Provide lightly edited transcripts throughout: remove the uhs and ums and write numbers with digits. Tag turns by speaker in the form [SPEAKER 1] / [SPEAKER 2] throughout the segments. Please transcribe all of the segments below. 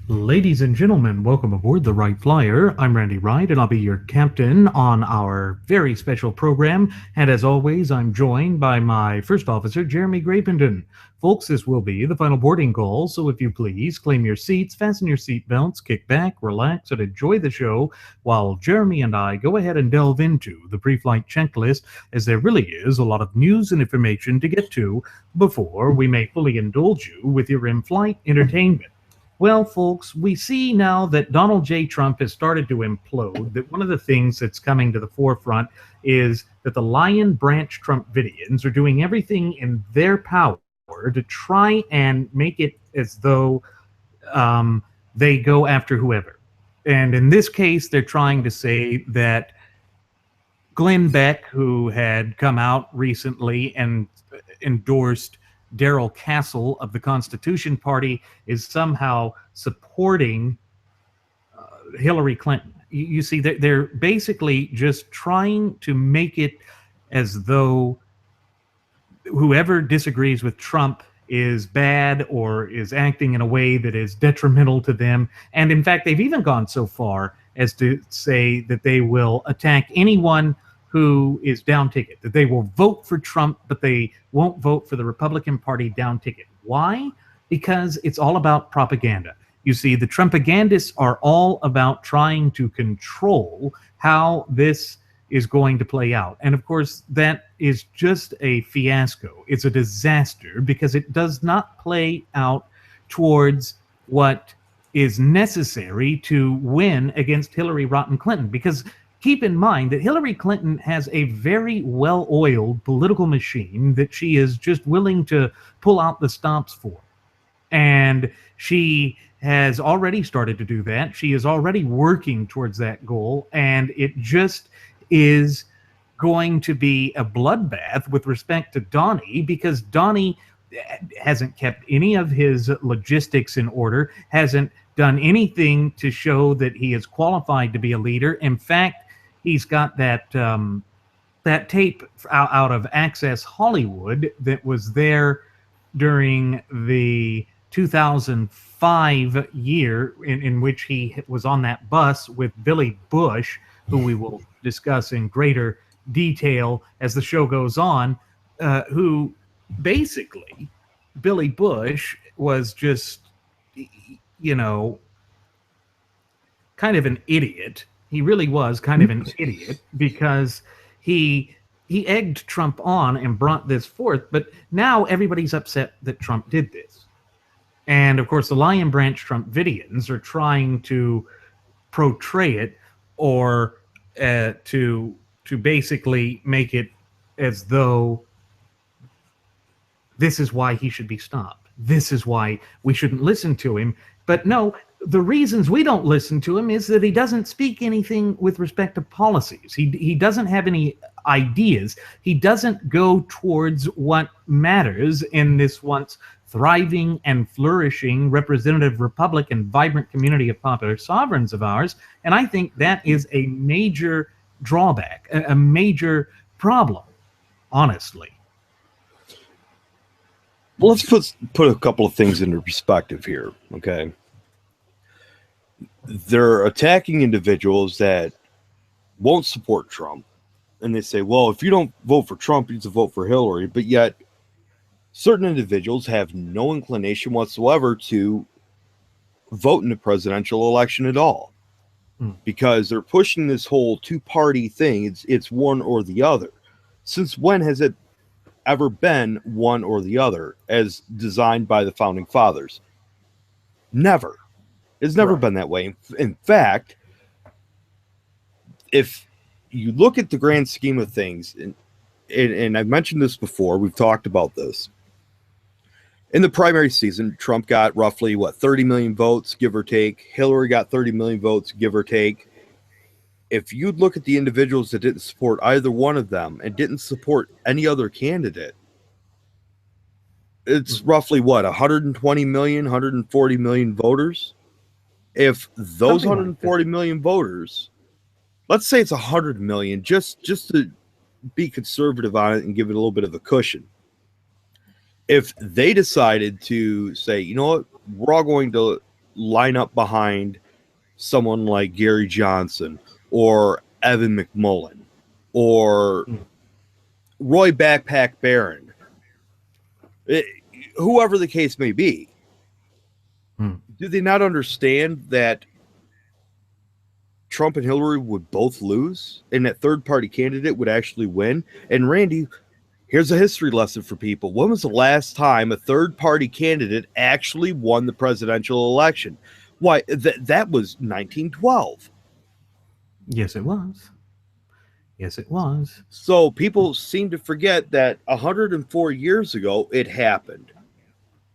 [SPEAKER 1] Ladies and gentlemen, welcome aboard the Wright Flyer. I'm Randy Wright, and I'll be your captain on our very special program. And as always, I'm joined by my first officer, Jeremy Grapenden. Folks, this will be the final boarding call, so if you please, claim your seats, fasten your seatbelts, kick back, relax, and enjoy the show while Jeremy and I go ahead and delve into the pre-flight checklist, as there really is a lot of news and information to get to before we may fully indulge you with your in-flight entertainment. Well, folks, we see now that Donald J. Trump has started to implode, that one of the things that's coming to the forefront is that the Lion Branch Trumpidians are doing everything in their power to try and make it as though they go after whoever. And in this case, they're trying to say that Glenn Beck, who had come out recently and endorsed Darrell Castle of the Constitution Party, is somehow supporting Hillary Clinton. You see, they're basically just trying to make it as though whoever disagrees with Trump is bad or is acting in a way that is detrimental to them. And in fact, they've even gone so far as to say that they will attack anyone who is down ticket, that they will vote for Trump, but they won't vote for the Republican Party down ticket. Why? Because it's all about propaganda. You see, the Trumpagandists are all about trying to control how this is going to play out. And of course, that is just a fiasco. It's a disaster because it does not play out towards what is necessary to win against Hillary Rotten Clinton. Because keep in mind that Hillary Clinton has a very well-oiled political machine that she is just willing to pull out the stops for. And she has already started to do that. She is already working towards that goal, and it just is going to be a bloodbath with respect to Donnie, because Donnie hasn't kept any of his logistics in order, hasn't done anything to show that he is qualified to be a leader. In fact, he's got that tape out of Access Hollywood that was there during the 2005 year in which he was on that bus with Billy Bush, who we will discuss in greater detail as the show goes on, who basically, Billy Bush was just, kind of an idiot. He really was kind of an idiot because he egged Trump on and brought this forth, but now everybody's upset that Trump did this. And of course, the Lion Branch Trumpidians are trying to portray it or to basically make it as though this is why he should be stopped. This is why we shouldn't listen to him. But no, the reasons we don't listen to him is that he doesn't speak anything with respect to policies. He doesn't have any ideas. He doesn't go towards what matters in this once thriving and flourishing representative republic and vibrant community of popular sovereigns of ours. And I think that is a major drawback, a major problem, honestly.
[SPEAKER 2] Well, let's put a couple of things into perspective here, okay? They're attacking individuals that won't support Trump, and they say, well, if you don't vote for Trump, you need to vote for Hillary. But yet, certain individuals have no inclination whatsoever to vote in the presidential election at all, because they're pushing this whole two-party thing. It's one or the other. Since when has it ever been one or the other as designed by the founding fathers? Never. It's never been that way. In fact, if you look at the grand scheme of things, and I've mentioned this before, we've talked about this. In the primary season, Trump got roughly, 30 million votes, give or take. Hillary got 30 million votes, give or take. If you'd look at the individuals that didn't support either one of them and didn't support any other candidate, it's roughly 120 million, 140 million voters. If those 140 million voters, let's say it's 100 million, just to be conservative on it and give it a little bit of a cushion. If they decided to say, you know what, we're all going to line up behind someone like Gary Johnson or Evan McMullen or Roy Backpack Barron, whoever the case may be, do they not understand that Trump and Hillary would both lose and that third party candidate would actually win? And Randy, here's a history lesson for people. When was the last time a third party candidate actually won the presidential election? Why, that was 1912.
[SPEAKER 1] Yes, it was. Yes, it was.
[SPEAKER 2] So people seem to forget that 104 years ago it happened.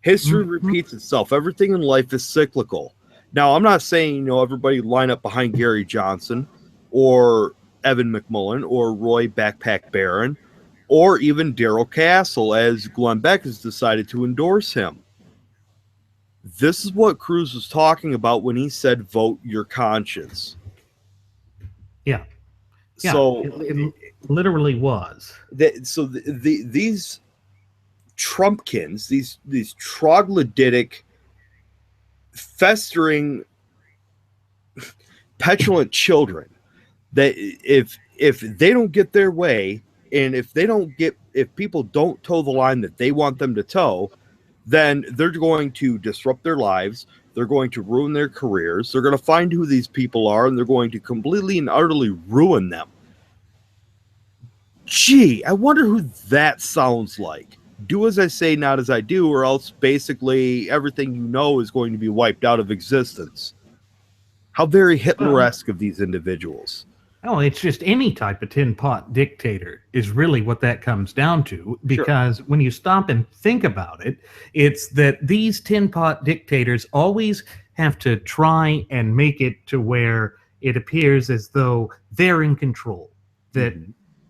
[SPEAKER 2] History repeats itself. Everything in life is cyclical. Now, I'm not saying, everybody line up behind Gary Johnson or Evan McMullen or Roy Backpack Barron or even Darrell Castle, as Glenn Beck has decided to endorse him. This is what Cruz was talking about when he said, vote your conscience.
[SPEAKER 1] Yeah.
[SPEAKER 2] So
[SPEAKER 1] it literally was.
[SPEAKER 2] These Trumpkins, these troglodytic, festering, petulant children, that if they don't get their way, and if people don't toe the line that they want them to toe, then they're going to disrupt their lives. They're going to ruin their careers. They're going to find who these people are, and they're going to completely and utterly ruin them. Gee, I wonder who that sounds like. Do as I say, not as I do, or else basically everything you know is going to be wiped out of existence. How very Hitler-esque of these individuals.
[SPEAKER 1] Oh, it's just any type of tin pot dictator is really what that comes down to, because when you stop and think about it, it's that these tin pot dictators always have to try and make it to where it appears as though they're in control, that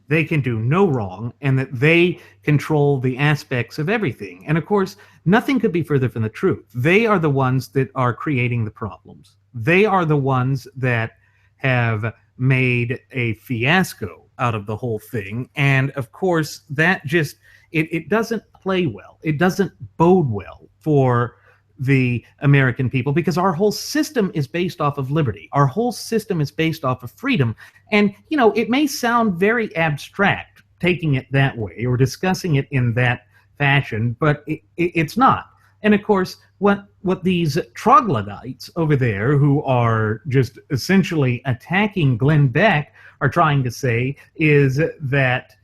[SPEAKER 1] they can do no wrong, and that they control the aspects of everything. And of course, nothing could be further from the truth. They are the ones that are creating the problems. They are the ones that have made a fiasco out of the whole thing. And of course, that just, it doesn't play well. It doesn't bode well for the American people, because our whole system is based off of liberty. Our whole system is based off of freedom. And, it may sound very abstract taking it that way or discussing it in that fashion, but it's not. And of course, what these troglodytes over there who are just essentially attacking Glenn Beck are trying to say is that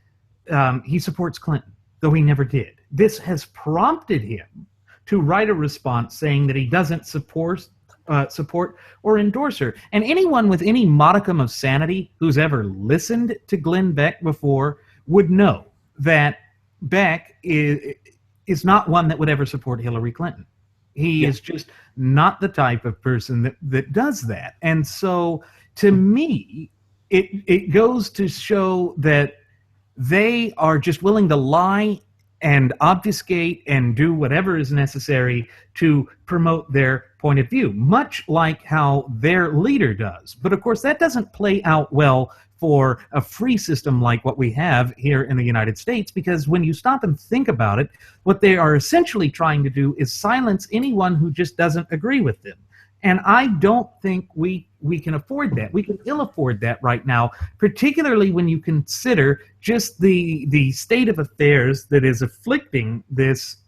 [SPEAKER 1] he supports Clinton, though he never did. This has prompted him to write a response saying that he doesn't support or endorse her. And anyone with any modicum of sanity who's ever listened to Glenn Beck before would know that Beck is not one that would ever support Hillary Clinton. He is just not the type of person that does that. And so to me, it goes to show that they are just willing to lie and obfuscate and do whatever is necessary to promote their point of view, much like how their leader does. But of course, that doesn't play out well for a free system like what we have here in the United States, because when you stop and think about it, what they are essentially trying to do is silence anyone who just doesn't agree with them. And I don't think we can afford that. We can ill afford that right now, particularly when you consider just the state of affairs that is afflicting this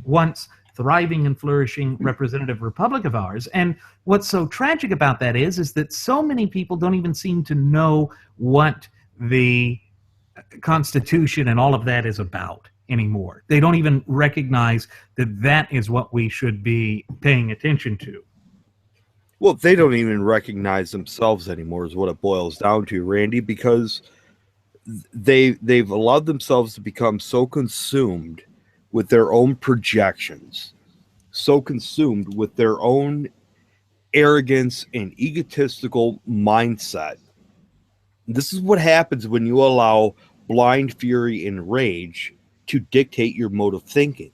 [SPEAKER 1] once thriving and flourishing representative republic of ours. And what's so tragic about that is that so many people don't even seem to know what the Constitution and all of that is about anymore. They don't even recognize that that is what we should be paying attention to.
[SPEAKER 2] Well, they don't even recognize themselves anymore is what it boils down to, Randy, because they've allowed themselves to become so consumed with their own projections, so consumed with their own arrogance and egotistical mindset. This is what happens when you allow blind fury and rage to dictate your mode of thinking.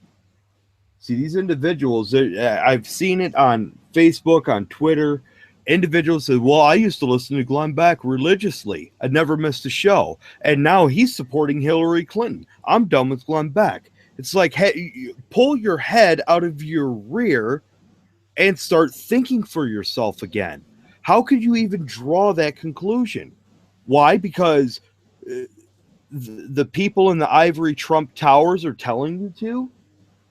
[SPEAKER 2] See, these individuals, I've seen it on Facebook, on Twitter, individuals said, well, I used to listen to Glenn Beck religiously. I never missed a show. And now he's supporting Hillary Clinton. I'm done with Glenn Beck. It's like, hey, pull your head out of your rear and start thinking for yourself again. How could you even draw that conclusion? Why? Because the people in the ivory Trump towers are telling you to?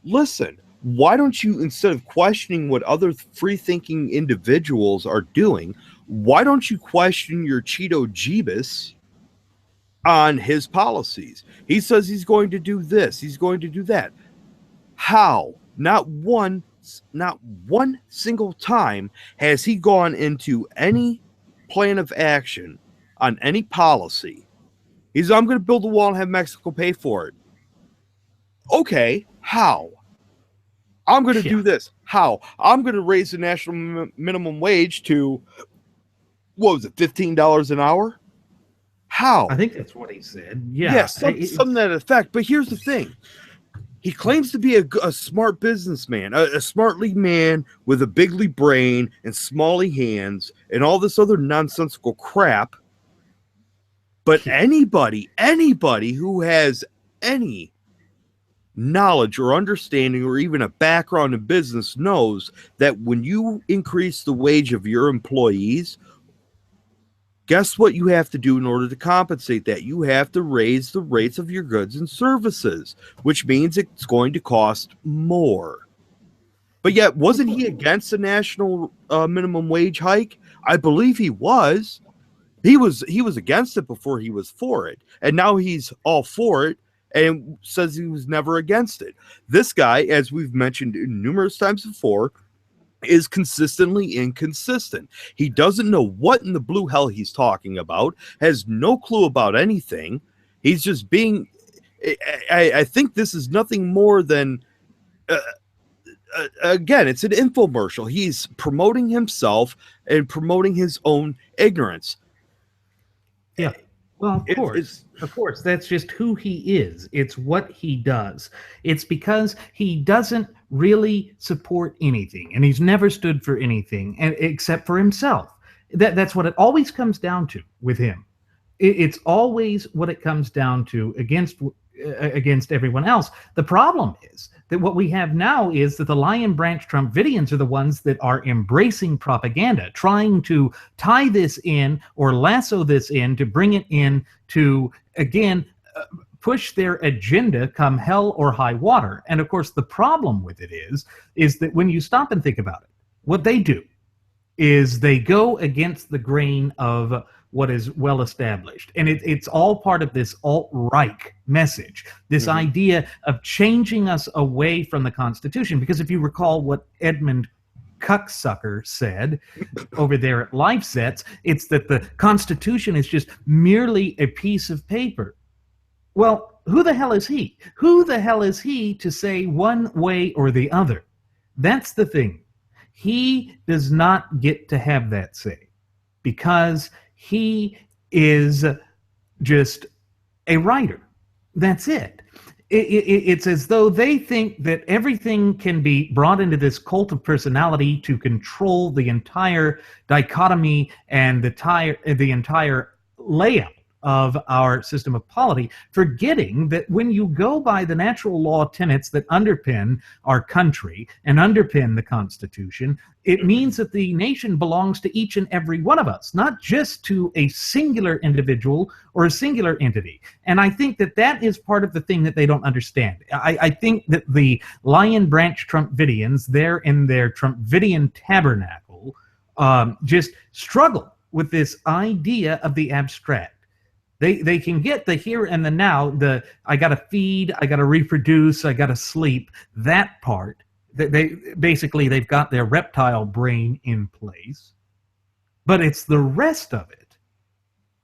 [SPEAKER 2] Listen, why don't you, instead of questioning what other free thinking individuals are doing, why don't you question your Cheeto Jeebus on his policies? He says he's going to do this, he's going to do that. How? Not one single time has he gone into any plan of action on any policy. He's, I'm going to build a wall and have Mexico pay for it. Okay, how? I'm going to do this. How? I'm going to raise the national minimum wage to, what was it, $15 an hour? How?
[SPEAKER 1] I think that's what he said. Yeah.
[SPEAKER 2] Yes, something to that effect. But here's the thing. He claims to be a smart businessman, a smartly man with a bigly brain and smally hands and all this other nonsensical crap. But anybody who has any knowledge or understanding or even a background in business knows that when you increase the wage of your employees, guess what you have to do in order to compensate that? You have to raise the rates of your goods and services, which means it's going to cost more. But yet, wasn't he against the national minimum wage hike? I believe he was. He was against it before he was for it. And now he's all for it and says he was never against it. This guy, as we've mentioned numerous times before, is consistently inconsistent. He doesn't know what in the blue hell he's talking about, has no clue about anything. He's just being, I think this is nothing more than, again, it's an infomercial. He's promoting himself and promoting his own ignorance.
[SPEAKER 1] Yeah. Well, of course, that's just who he is. It's what he does. It's because he doesn't really support anything, and he's never stood for anything except for himself. That's what it always comes down to with him. It's always what it comes down to against everyone else. The problem is that what we have now is that the Lion Branch Trumpidians are the ones that are embracing propaganda, trying to tie this in or lasso this in to bring it in to, again, push their agenda come hell or high water. And of course, the problem with it is that when you stop and think about it, what they do is they go against the grain of what is well established. And it's all part of this alt-right message, this idea of changing us away from the Constitution. Because if you recall what Edmund Cucksucker said over there at Live Sets, it's that the Constitution is just merely a piece of paper. Well, who the hell is he? Who the hell is he to say one way or the other? That's the thing. He does not get to have that say because he is just a writer. That's it. It's as though they think that everything can be brought into this cult of personality to control the entire dichotomy and the entire layout of our system of polity, forgetting that when you go by the natural law tenets that underpin our country and underpin the Constitution, it means that the nation belongs to each and every one of us, not just to a singular individual or a singular entity. And I think that that is part of the thing that they don't understand. I think that the Lion Branch Trumpidians there in their Trumpidian tabernacle just struggle with this idea of the abstract. They can get the here and the now, I got to feed, I got to reproduce, I got to sleep, that part. They've got their reptile brain in place. But it's the rest of it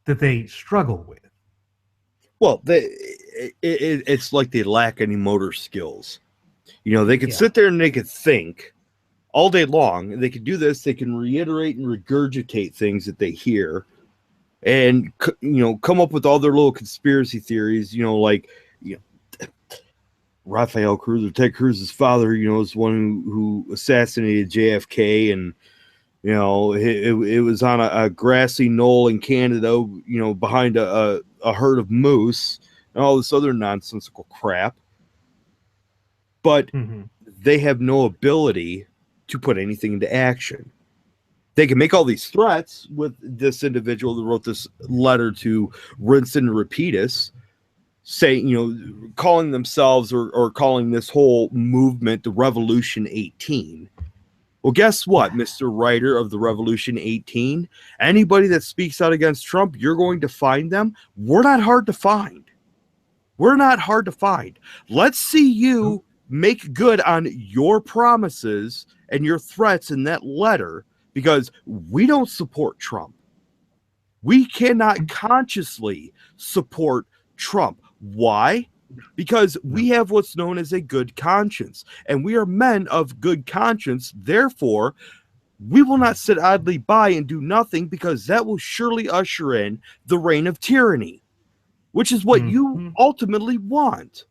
[SPEAKER 1] that they struggle with.
[SPEAKER 2] Well, it's like they lack any motor skills. You know, they could sit there and they could think all day long. They could do this. They can reiterate and regurgitate things that they hear. And, you know, come up with all their little conspiracy theories, you know, like, you know, Rafael Cruz or Ted Cruz's father, you know, is one who assassinated JFK. And, It was on a grassy knoll in Canada, behind a herd of moose and all this other nonsensical crap. But
[SPEAKER 1] Mm-hmm.
[SPEAKER 2] they have no ability to put anything into action. They can make all these threats with this individual that wrote this letter to Rinse and Repeatus, saying, calling themselves or calling this whole movement the Revolution 18. Well, guess what, Mr. Writer of the Revolution 18? Anybody that speaks out against Trump, you're going to find them. We're not hard to find. We're not hard to find. Let's see you make good on your promises and your threats in that letter, because we don't support Trump. We cannot consciously support Trump. Why? Because we have what's known as a good conscience, and we are men of good conscience. Therefore, we will not sit idly by and do nothing, because that will surely usher in the reign of tyranny, which is what you ultimately want.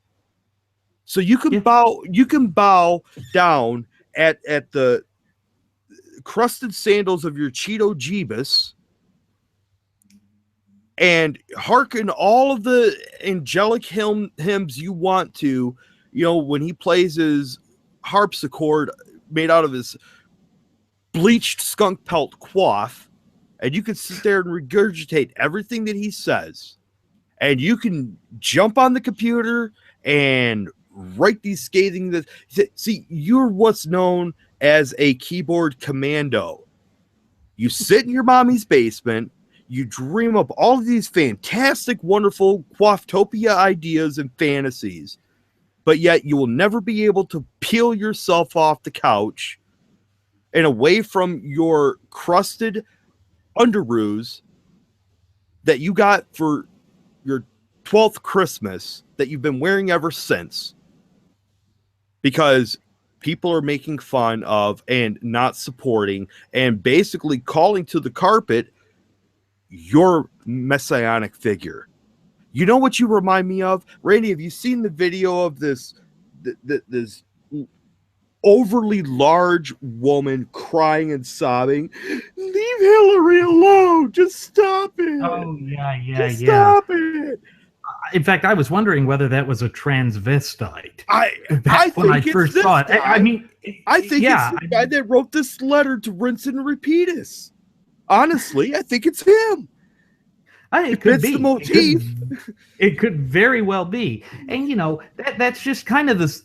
[SPEAKER 2] So you can bow down at the crusted sandals of your Cheeto Jeebus and hearken all of the angelic hymns you want to, when he plays his harpsichord made out of his bleached skunk pelt quaff, and you can sit there and regurgitate everything that he says, and you can jump on the computer and write these scathing. See, you're what's known as a keyboard commando. You sit in your mommy's basement, you dream up all of these fantastic, wonderful Quaftopia ideas and fantasies, but yet you will never be able to peel yourself off the couch and away from your crusted underoos that you got for your 12th Christmas that you've been wearing ever since, because people are making fun of and not supporting and basically calling to the carpet your messianic figure. You know what you remind me of? Randy, have you seen the video of this overly large woman crying and sobbing? Leave Hillary alone. Just stop it.
[SPEAKER 1] Oh, yeah.
[SPEAKER 2] Just stop it.
[SPEAKER 1] In fact, I was wondering whether that was a transvestite.
[SPEAKER 2] I
[SPEAKER 1] when I first saw it. I think
[SPEAKER 2] it's the guy that wrote this letter to Rinse and Repeatus. Honestly, I think it's him.
[SPEAKER 1] It could be.
[SPEAKER 2] The motif.
[SPEAKER 1] It could very well be. And, that's just kind of this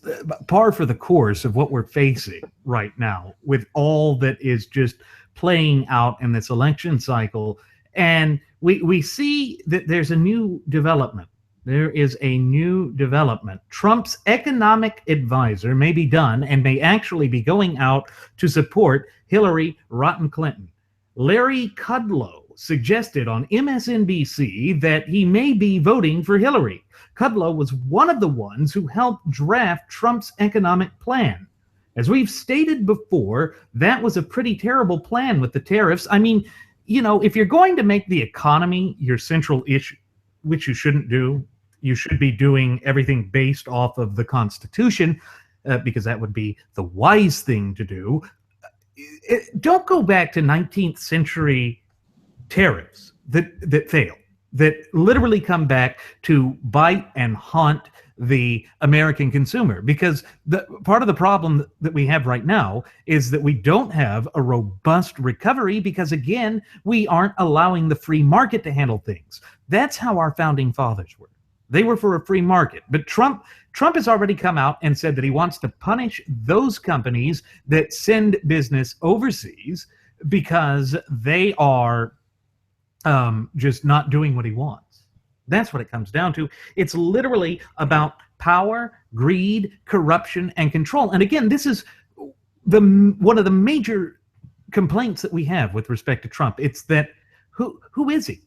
[SPEAKER 1] par for the course of what we're facing right now, with all that is just playing out in this election cycle. And we see that there's a new development. There is a new development. Trump's economic advisor may be done and may actually be going out to support Hillary Rotten Clinton. Larry Kudlow suggested on MSNBC that he may be voting for Hillary. Kudlow was one of the ones who helped draft Trump's economic plan. As we've stated before, that was a pretty terrible plan with the tariffs. I mean, if you're going to make the economy your central issue, which you shouldn't do, you should be doing everything based off of the Constitution, because that would be the wise thing to do. Don't go back to 19th century tariffs that fail, that literally come back to bite and haunt the American consumer, because part of the problem that we have right now is that we don't have a robust recovery, because again, we aren't allowing the free market to handle things. That's how our founding fathers were. They were for a free market. But Trump has already come out and said that he wants to punish those companies that send business overseas because they are just not doing what he wants. That's what it comes down to. It's literally about power, greed, corruption, and control. And again, this is one of the major complaints that we have with respect to Trump. It's that who is he?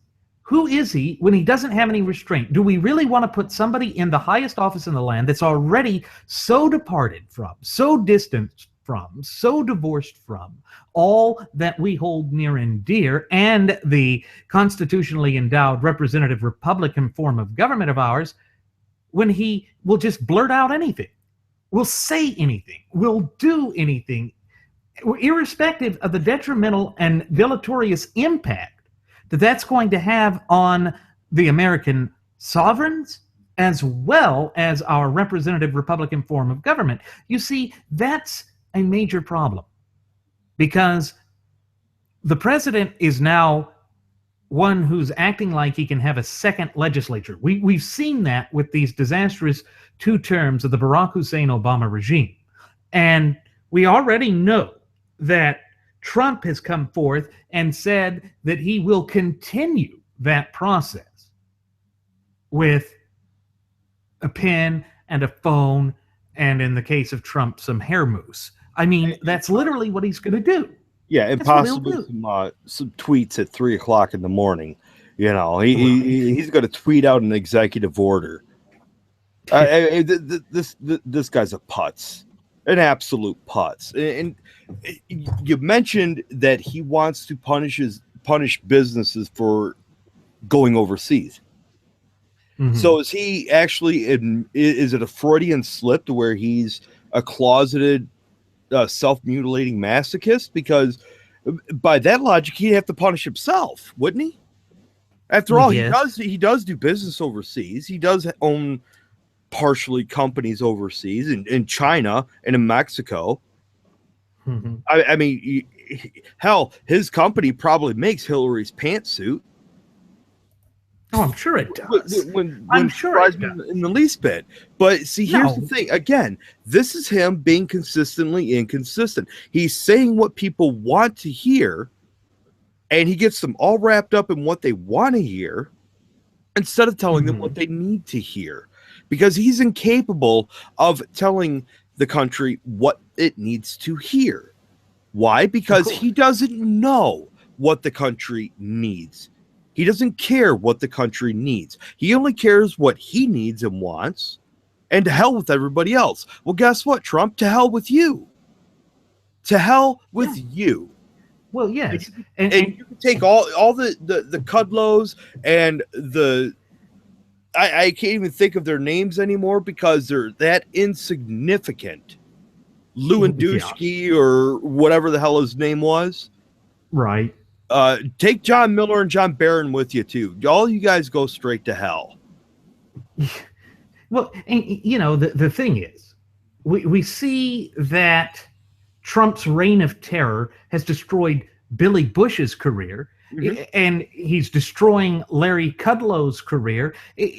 [SPEAKER 1] Who is he when he doesn't have any restraint? Do we really want to put somebody in the highest office in the land that's already so departed from, so distant from, so divorced from all that we hold near and dear, and the constitutionally endowed representative Republican form of government of ours, when he will just blurt out anything, will say anything, will do anything, irrespective of the detrimental and deleterious impact that that's going to have on the American sovereigns as well as our representative Republican form of government. You see, that's a major problem because the president is now one who's acting like he can have a second legislature. We've seen that with these disastrous 2 terms of the Barack Hussein Obama regime. And we already know that Trump has come forth and said that he will continue that process with a pen and a phone, and in the case of Trump, some hair mousse. I mean, that's literally what he's going to do.
[SPEAKER 2] Yeah, and possibly some tweets at 3:00 in the morning. You know, he's going to tweet out an executive order. This guy's a putz, an absolute putz. And you mentioned that he wants to punish businesses for going overseas. Mm-hmm. So is he actually is it a Freudian slip to where he's a closeted self-mutilating masochist? Because by that logic, he'd have to punish himself, wouldn't he? After all, yes. he does do business overseas. He does own partially companies overseas in China and in Mexico. Mm-hmm. I mean, hell, his company probably makes Hillary's pantsuit.
[SPEAKER 1] Oh, I'm sure it does.
[SPEAKER 2] I'm sure it does. In the least bit. But see, here's the thing. Again, this is him being consistently inconsistent. He's saying what people want to hear, and he gets them all wrapped up in what they want to hear instead of telling them what they need to hear. Because he's incapable of telling the country what it needs to hear. Why? Because he doesn't know what the country needs. He doesn't care what the country needs. He only cares what he needs and wants, and to hell with everybody else. Well, guess what, Trump? To hell with you. To hell with you.
[SPEAKER 1] Well, yes.
[SPEAKER 2] And you can take all the Kudlows and the... I can't even think of their names anymore because they're that insignificant. Lewandowski or whatever the hell his name was.
[SPEAKER 1] Right.
[SPEAKER 2] Take John Miller and John Barron with you too. All you guys go straight to hell.
[SPEAKER 1] Well, and, you know, the thing is, we see that Trump's reign of terror has destroyed Billy Bush's career, and he's destroying Larry Kudlow's career.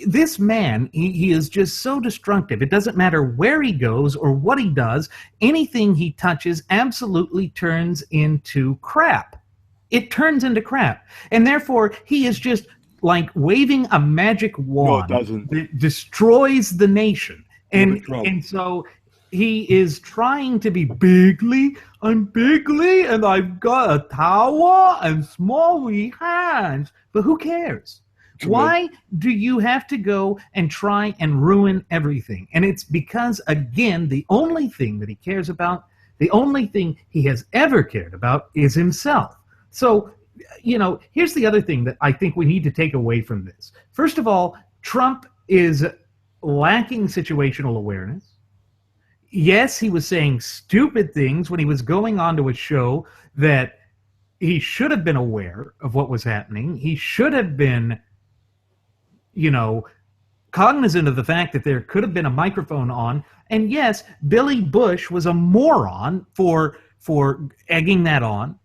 [SPEAKER 1] This man, he is just so destructive. It doesn't matter where he goes or what he does. Anything he touches absolutely turns into crap. It turns into crap. And therefore, he is just like waving a magic wand that destroys the nation. And so he is trying to be bigly. I'm bigly, and I've got a tower and small wee hands. But who cares? Why do you have to go and try and ruin everything? And it's because, again, the only thing that he cares about, the only thing he has ever cared about is himself. So, you know, here's the other thing that I think we need to take away from this. First of all, Trump is lacking situational awareness. Yes, he was saying stupid things when he was going on to a show that he should have been aware of what was happening. He should have been, you know, cognizant of the fact that there could have been a microphone on. And yes, Billy Bush was a moron for egging that on,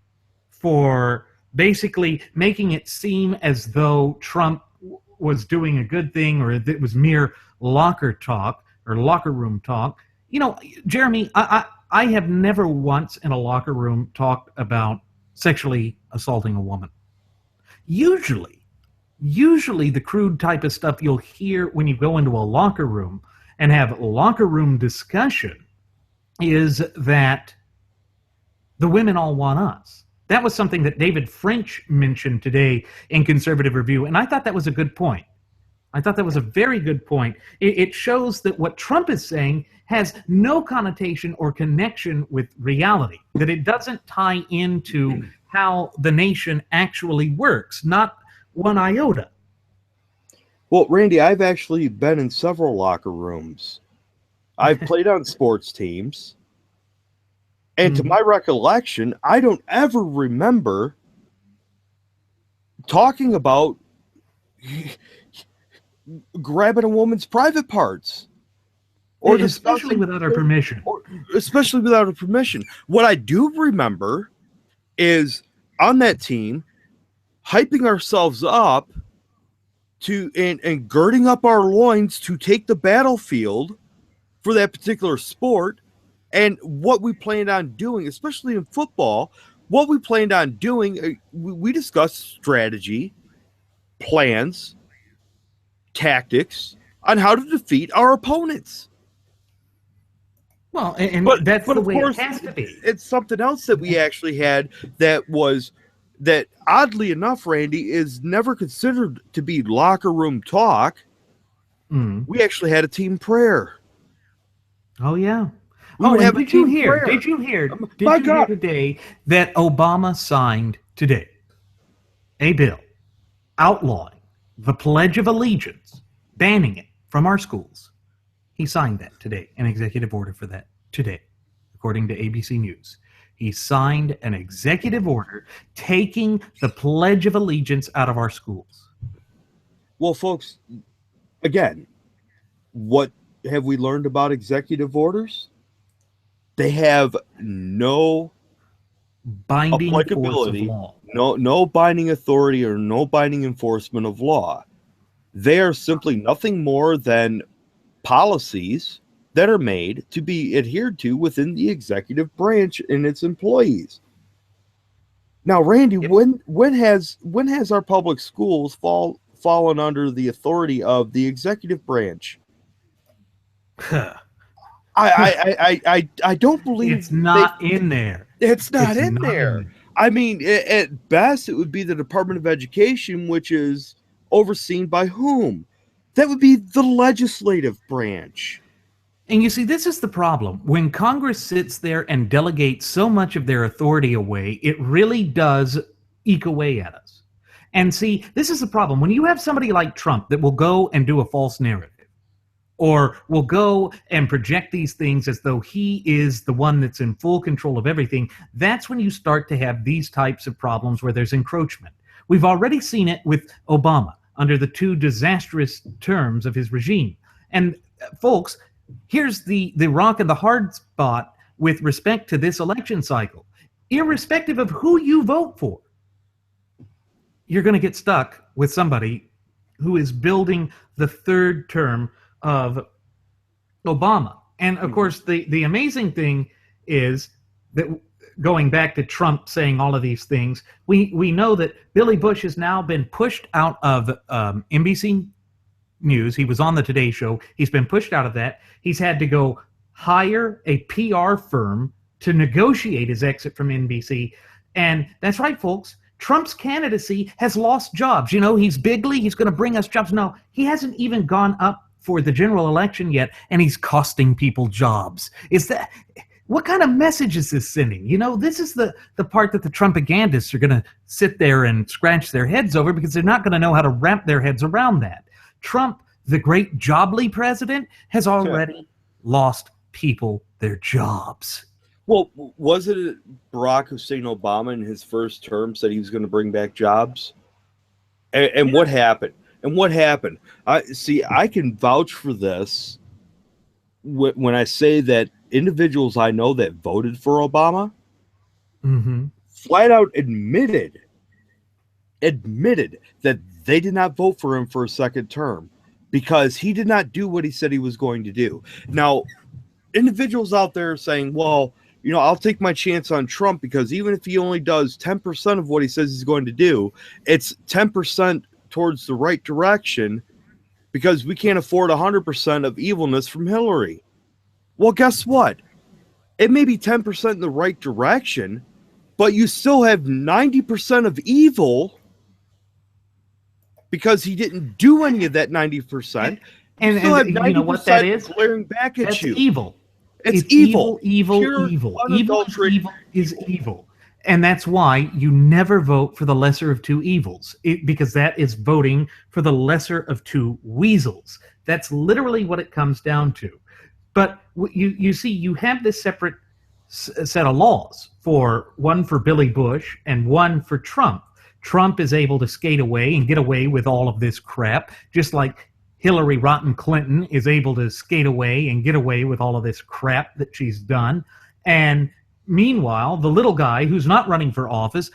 [SPEAKER 1] for basically making it seem as though Trump was doing a good thing or it was mere locker talk or locker room talk. You know, Jeremy, I have never once in a locker room talked about sexually assaulting a woman. Usually the crude type of stuff you'll hear when you go into a locker room and have locker room discussion is that the women all want us. That was something that David French mentioned today in Conservative Review, and I thought that was a good point. I thought that was a very good point. It shows that what Trump is saying has no connotation or connection with reality, that it doesn't tie into how the nation actually works, not one iota.
[SPEAKER 2] Well, Randy, I've actually been in several locker rooms. I've played on sports teams. And to
[SPEAKER 1] Mhm.
[SPEAKER 2] my recollection, I don't ever remember talking about grabbing a woman's private parts or
[SPEAKER 1] Especially
[SPEAKER 2] discussing,
[SPEAKER 1] without our permission.
[SPEAKER 2] or especially without a permission. What I do remember is on that team hyping ourselves up and girding up our loins to take the battlefield for that particular sport, and what we planned on doing, especially in football, what we planned on doing. We discussed strategy, plans, tactics on how to defeat our opponents.
[SPEAKER 1] Well, and
[SPEAKER 2] But
[SPEAKER 1] that's
[SPEAKER 2] but
[SPEAKER 1] the
[SPEAKER 2] of
[SPEAKER 1] way it
[SPEAKER 2] course,
[SPEAKER 1] has to be.
[SPEAKER 2] it's something else that we actually had that was that oddly enough, Randy, is never considered to be locker room talk.
[SPEAKER 1] Mm.
[SPEAKER 2] We actually had a team prayer.
[SPEAKER 1] Oh yeah.
[SPEAKER 2] We
[SPEAKER 1] Oh,
[SPEAKER 2] would
[SPEAKER 1] and
[SPEAKER 2] have a
[SPEAKER 1] did you
[SPEAKER 2] team
[SPEAKER 1] hear?
[SPEAKER 2] prayer.
[SPEAKER 1] Did you hear? Did
[SPEAKER 2] My
[SPEAKER 1] you hear
[SPEAKER 2] God.
[SPEAKER 1] today that Obama signed today a bill outlawing the Pledge of Allegiance, banning it from our schools? He signed that today, an executive order for that today, according to ABC News. He signed an executive order taking the Pledge of Allegiance out of our schools.
[SPEAKER 2] Well, folks, again, what have we learned about executive orders? They have no
[SPEAKER 1] Binding force of
[SPEAKER 2] applicability,
[SPEAKER 1] law.
[SPEAKER 2] no binding authority or no binding enforcement of law. They are simply nothing more than policies that are made to be adhered to within the executive branch and its employees. Now, Randy,
[SPEAKER 1] Yep.
[SPEAKER 2] when has our public schools fallen under the authority of the executive branch? I don't believe
[SPEAKER 1] It's
[SPEAKER 2] they.
[SPEAKER 1] not in there.
[SPEAKER 2] It's not
[SPEAKER 1] It's
[SPEAKER 2] in
[SPEAKER 1] not in
[SPEAKER 2] there.
[SPEAKER 1] there.
[SPEAKER 2] I mean, at best, it would be the Department of Education, which is overseen by whom? That would be the legislative branch.
[SPEAKER 1] And you see, this is the problem. When Congress sits there and delegates so much of their authority away, it really does eke away at us. And see, this is the problem. When you have somebody like Trump that will go and do a false narrative, or will go and project these things as though he is the one that's in full control of everything, that's when you start to have these types of problems where there's encroachment. We've already seen it with Obama under the two disastrous terms of his regime. And folks, here's the rock and the hard spot with respect to this election cycle. Irrespective of who you vote for, you're going to get stuck with somebody who is building the third term of Obama. And of course, the amazing thing is that going back to Trump saying all of these things, we know that Billy Bush has now been pushed out of NBC News. He was on the Today Show. He's been pushed out of that. He's had to go hire a PR firm to negotiate his exit from NBC. And that's right, folks. Trump's candidacy has lost jobs. You know, he's bigly, he's going to bring us jobs. No, he hasn't even gone up for the general election yet, and he's costing people jobs. Is that what kind of message is this sending? You know, this is the part that the Trumpagandists are going to sit there and scratch their heads over because they're not going to know how to wrap their heads around that. Trump, the great jobly president, has already lost people their jobs.
[SPEAKER 2] Well, was it Barack Hussein Obama in his first term said he was going to bring back jobs? And what happened? And what happened? I can vouch for this when I say that individuals I know that voted for Obama flat out admitted that they did not vote for him for a second term because he did not do what he said he was going to do. Now, individuals out there saying, well, you know, I'll take my chance on Trump because even if he only does 10% of what he says he's going to do, it's 10% towards the right direction because we can't afford 100% of evilness from Hillary. Well, guess what? It may be 10% in the right direction, but you still have 90% of evil because he didn't do any of that 90%.
[SPEAKER 1] And you know what that is?
[SPEAKER 2] Glaring back at
[SPEAKER 1] That's
[SPEAKER 2] you.
[SPEAKER 1] evil.
[SPEAKER 2] It's
[SPEAKER 1] evil.
[SPEAKER 2] Pure,
[SPEAKER 1] Evil
[SPEAKER 2] unadulterated
[SPEAKER 1] is evil. And that's why you never vote for the lesser of two evils, because that is voting for the lesser of two weasels. That's literally what it comes down to. But you see, you have this set of laws, for one for Billy Bush and one for Trump. Trump is able to skate away and get away with all of this crap, just like Hillary Rotten Clinton is able to skate away and get away with all of this crap that she's done. And meanwhile, the little guy who's not running for office,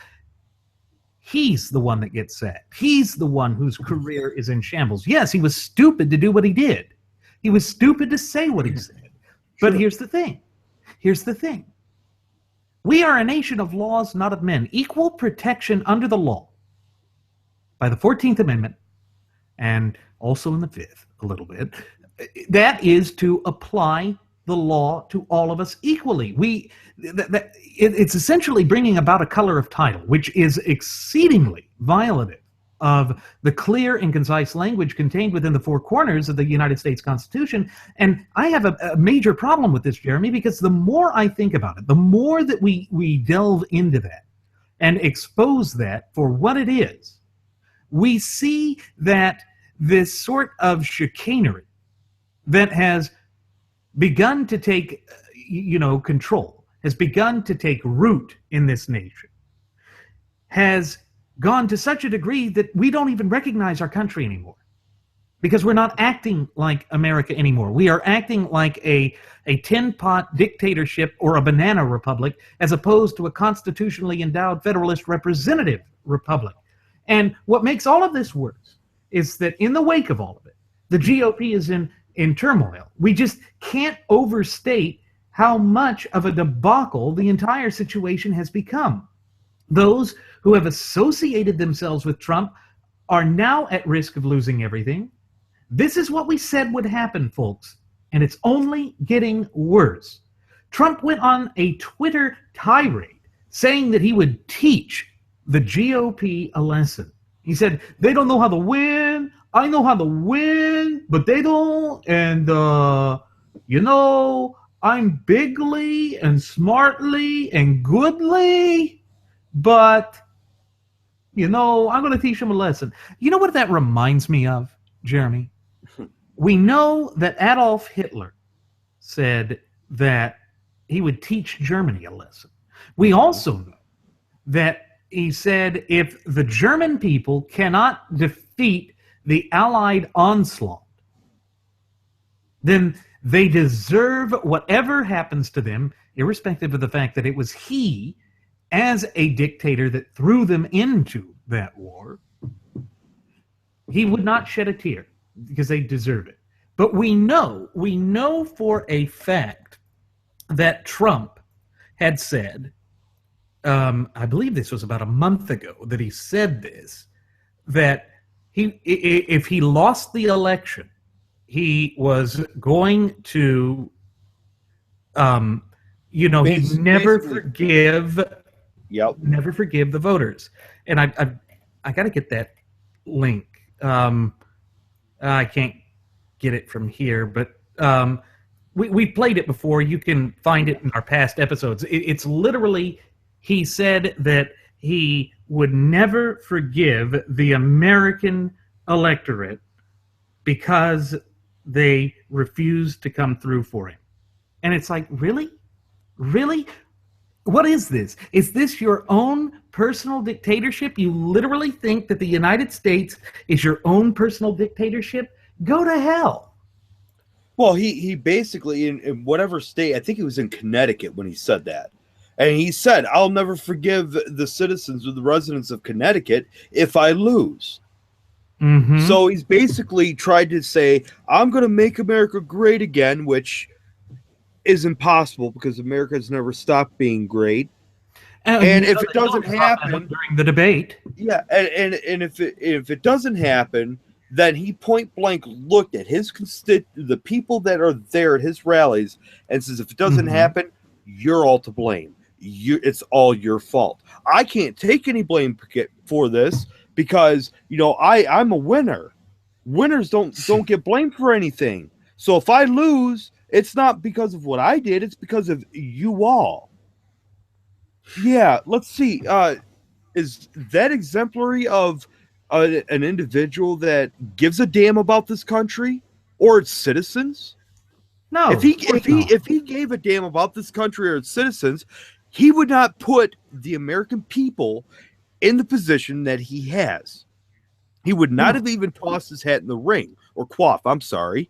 [SPEAKER 1] he's the one that gets sacked. He's the one whose career is in shambles. Yes, he was stupid to do what he did. He was stupid to say what he said. But here's the thing. Here's the thing. We are a nation of laws, not of men. Equal protection under the law by the 14th Amendment, and also in the 5th a little bit. That is to apply the law to all of us equally. It's essentially bringing about a color of title, which is exceedingly violative of the clear and concise language contained within the four corners of the United States Constitution. And I have a major problem with this, Jeremy, because the more I think about it, the more that we delve into that and expose that for what it is, we see that this sort of chicanery that has begun to take, control, has begun to take root in this nation, has gone to such a degree that we don't even recognize our country anymore, because we're not acting like America anymore. We are acting like a tin pot dictatorship or a banana republic, as opposed to a constitutionally endowed federalist representative republic. And what makes all of this worse is that in the wake of all of it, the GOP is in turmoil. We just can't overstate how much of a debacle the entire situation has become. Those who have associated themselves with Trump are now at risk of losing everything. This is what we said would happen, folks, and it's only getting worse. Trump went on a Twitter tirade saying that he would teach the GOP a lesson. He said, they don't know how to win. I know how to win, but they don't. And, I'm bigly and smartly and goodly, but, I'm going to teach them a lesson. You know what that reminds me of, Jeremy? We know that Adolf Hitler said that he would teach Germany a lesson. We also know that he said if the German people cannot defeat the Allied onslaught, then they deserve whatever happens to them, irrespective of the fact that it was he, as a dictator, that threw them into that war. He would not shed a tear because they deserve it. But we know for a fact that Trump had said, I believe this was about a month ago that he said this, that if he lost the election, he was going to, he'd never forgive, never forgive the voters. And I got to get that link. I can't get it from here, but we played it before. You can find it in our past episodes. It's literally, he said that he would never forgive the American electorate because they refused to come through for him. And it's like, really? Really? What is this? Is this your own personal dictatorship? You literally think that the United States is your own personal dictatorship? Go to hell.
[SPEAKER 2] Well, he basically, in whatever state, I think it was in Connecticut when he said that. And he said, I'll never forgive the citizens or the residents of Connecticut if I lose. Mm-hmm. So he's basically tried to say, I'm going to make America great again, which is impossible because America has never stopped being great. And if it doesn't happen
[SPEAKER 1] during the debate,
[SPEAKER 2] yeah, and if it doesn't happen, then he point blank looked at the people that are there at his rallies and says, if it doesn't happen, you're all to blame. It's all your fault. I can't take any blame for this because I'm a winner. Winners don't get blamed for anything. So if I lose, it's not because of what I did, it's because of you all. Yeah, let's see. Is that exemplary of an individual that gives a damn about this country or its citizens?
[SPEAKER 1] No,
[SPEAKER 2] If he
[SPEAKER 1] of course
[SPEAKER 2] if he
[SPEAKER 1] not.
[SPEAKER 2] if he gave a damn about this country or its citizens, he would not put the American people in the position that he has. He would not
[SPEAKER 1] No.
[SPEAKER 2] have even tossed his hat in the ring or quaff. I'm sorry.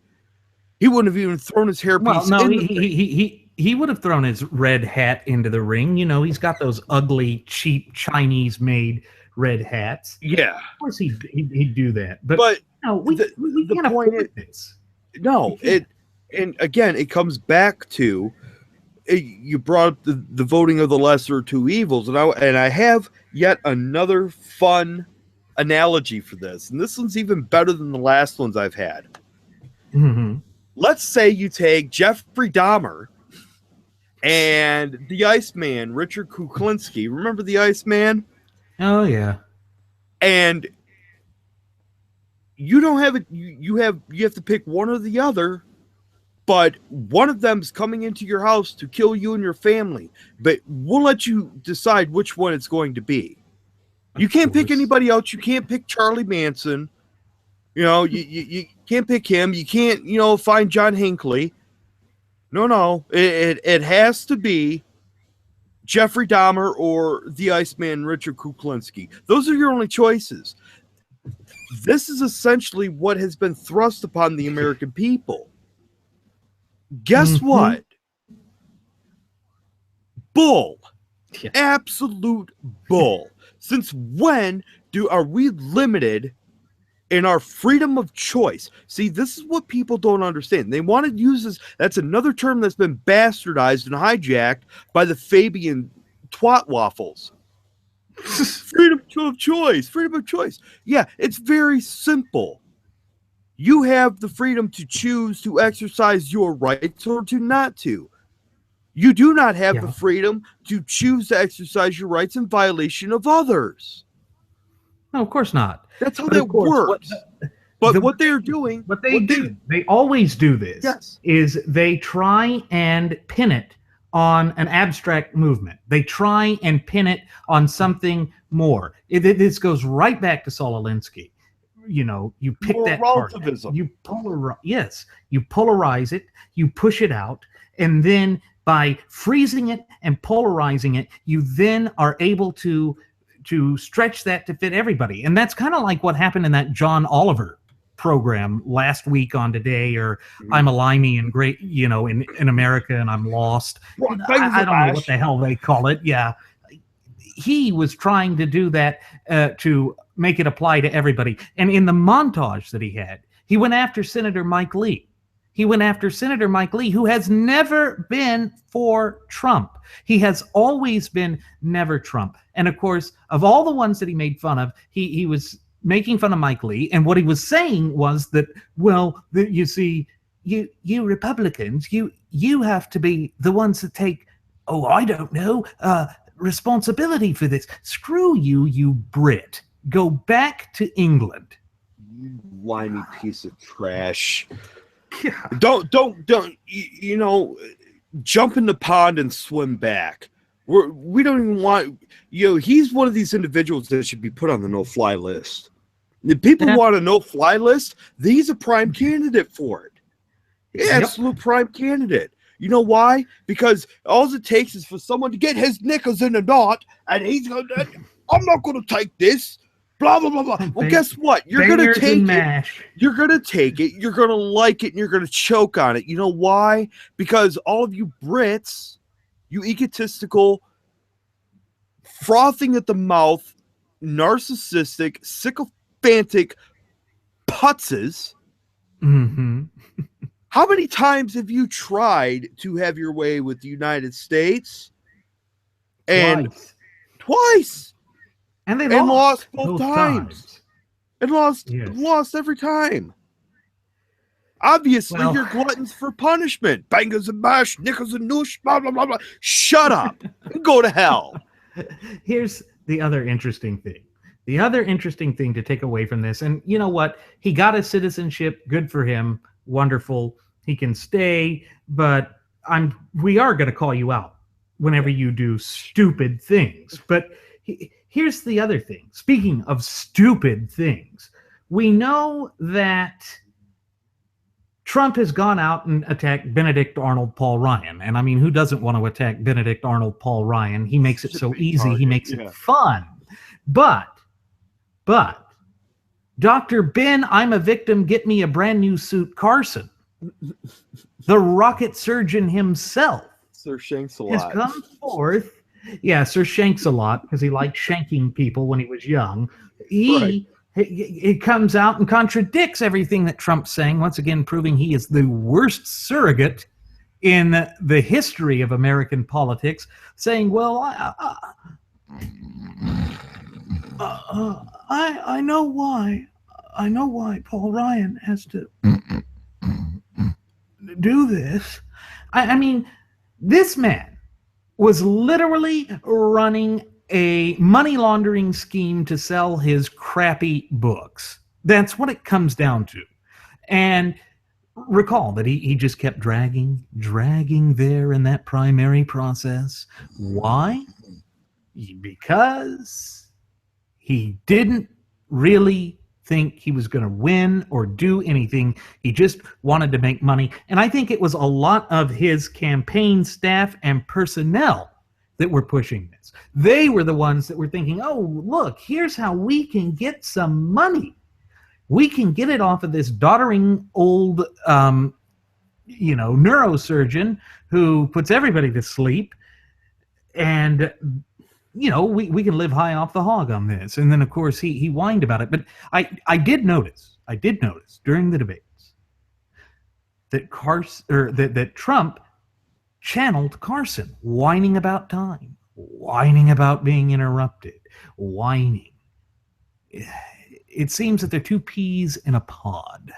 [SPEAKER 2] He wouldn't have even thrown his
[SPEAKER 1] Well,
[SPEAKER 2] hairpiece
[SPEAKER 1] no,
[SPEAKER 2] in
[SPEAKER 1] he
[SPEAKER 2] the ring.
[SPEAKER 1] he he he would have thrown his red hat into the ring. You know, he's got those ugly, cheap Chinese-made red hats.
[SPEAKER 2] Yeah,
[SPEAKER 1] Of course, he'd do that. But
[SPEAKER 2] but
[SPEAKER 1] no,
[SPEAKER 2] the
[SPEAKER 1] we
[SPEAKER 2] the
[SPEAKER 1] can't
[SPEAKER 2] point is
[SPEAKER 1] afford this. We
[SPEAKER 2] no.
[SPEAKER 1] can't.
[SPEAKER 2] And again, it comes back to you brought up the voting of the lesser of two evils, and I have yet another fun analogy for this, and this one's even better than the last ones I've had.
[SPEAKER 1] Mm-hmm.
[SPEAKER 2] Let's say you take Jeffrey Dahmer and the Iceman, Richard Kuklinski. Remember the Iceman?
[SPEAKER 1] Oh yeah.
[SPEAKER 2] And you don't have it. You have to pick one or the other. But one of them's coming into your house to kill you and your family. But we'll let you decide which one it's going to be. You can't pick anybody else. You can't pick Charlie Manson. You can't pick him. You can't, find John Hinckley. No. It has to be Jeffrey Dahmer or the Iceman Richard Kuklinski. Those are your only choices. This is essentially what has been thrust upon the American people. Guess what? Bull.
[SPEAKER 1] Yeah.
[SPEAKER 2] Absolute bull. Since when are we limited in our freedom of choice? See, this is what people don't understand. They want to use this. That's another term that's been bastardized and hijacked by the Fabian twat waffles. Freedom of choice. Freedom of choice. Yeah, it's very simple. You have the freedom to choose to exercise your rights or to not to. You do not have the freedom to choose to exercise your rights in violation of others.
[SPEAKER 1] No, of course not.
[SPEAKER 2] That's how that works. What they're doing...
[SPEAKER 1] What they do, they always do this, is they try and pin it on an abstract movement. They try and pin it on something more. This goes right back to Saul Alinsky. You pick that part. You polarize it, you push it out, and then by freezing it and polarizing it, you then are able to stretch that to fit everybody. And that's kind of like what happened in that John Oliver program last week on Today, or I'm a limey and great, in America and I'm lost. I don't know what the hell they call it. Yeah. He was trying to do that to make it apply to everybody. And in the montage that he had, he went after Senator Mike Lee. He went after Senator Mike Lee, who has never been for Trump. He has always been never Trump. And of course, of all the ones that he made fun of, he was making fun of Mike Lee. And what he was saying was that, you see, you Republicans, you have to be the ones that take, I don't know, responsibility for this. Screw you, you Brit. Go back to England.
[SPEAKER 2] You whiny piece of trash.
[SPEAKER 1] Yeah.
[SPEAKER 2] Don't jump in the pond and swim back. We don't even want, he's one of these individuals that should be put on the no-fly list. If people want a no-fly list, he's a prime candidate for it. Absolute prime candidate. You know why? Because all it takes is for someone to get his knickers in a knot, and he's going to, I'm not going to take this. Blah, blah, blah, blah. Well, guess what? You're going to take it. You're going to take it. You're going to like it, and you're going to choke on it. You know why? Because all of you Brits, you egotistical, frothing at the mouth, narcissistic, sycophantic putzes.
[SPEAKER 1] Mm-hmm.
[SPEAKER 2] How many times have you tried to have your way with the United States? And twice.
[SPEAKER 1] And they
[SPEAKER 2] lost both times. And lost every time. Obviously, you're gluttons for punishment. Bangers and mash, nickels and noosh, blah, blah, blah, blah. Shut up and go to hell.
[SPEAKER 1] Here's the other interesting thing. The other interesting thing to take away from this, and you know what? He got his citizenship. Good for him. Wonderful. He can stay, but we are going to call you out whenever you do stupid things. But here's the other thing. Speaking of stupid things, we know that Trump has gone out and attacked Benedict Arnold Paul Ryan. And I mean, who doesn't want to attack Benedict Arnold Paul Ryan? He makes it so easy, he makes it fun. But Dr. Ben, I'm a victim, get me a brand new suit, Carson, the rocket surgeon himself,
[SPEAKER 2] Sir Shanks-a-Lot,
[SPEAKER 1] has come forth. Yeah, Sir Shanks-a-Lot, because he liked shanking people when he was young. It comes out and contradicts everything that Trump's saying, once again proving he is the worst surrogate in the history of American politics, saying, well, I know why. I know why Paul Ryan has to do this. I mean, this man was literally running a money laundering scheme to sell his crappy books. That's what it comes down to. And recall that he just kept dragging there in that primary process. Why? Because he didn't really think he was going to win or do anything. He just wanted to make money. And I think it was a lot of his campaign staff and personnel that were pushing this. They were the ones that were thinking, oh, look, here's how we can get some money. We can get it off of this doddering old, neurosurgeon who puts everybody to sleep. And, we can live high off the hog on this. And then, of course, he whined about it. But I did notice during the debates that that Trump channeled Carson, whining about time, whining about being interrupted, whining. It seems that they're two peas in a pod.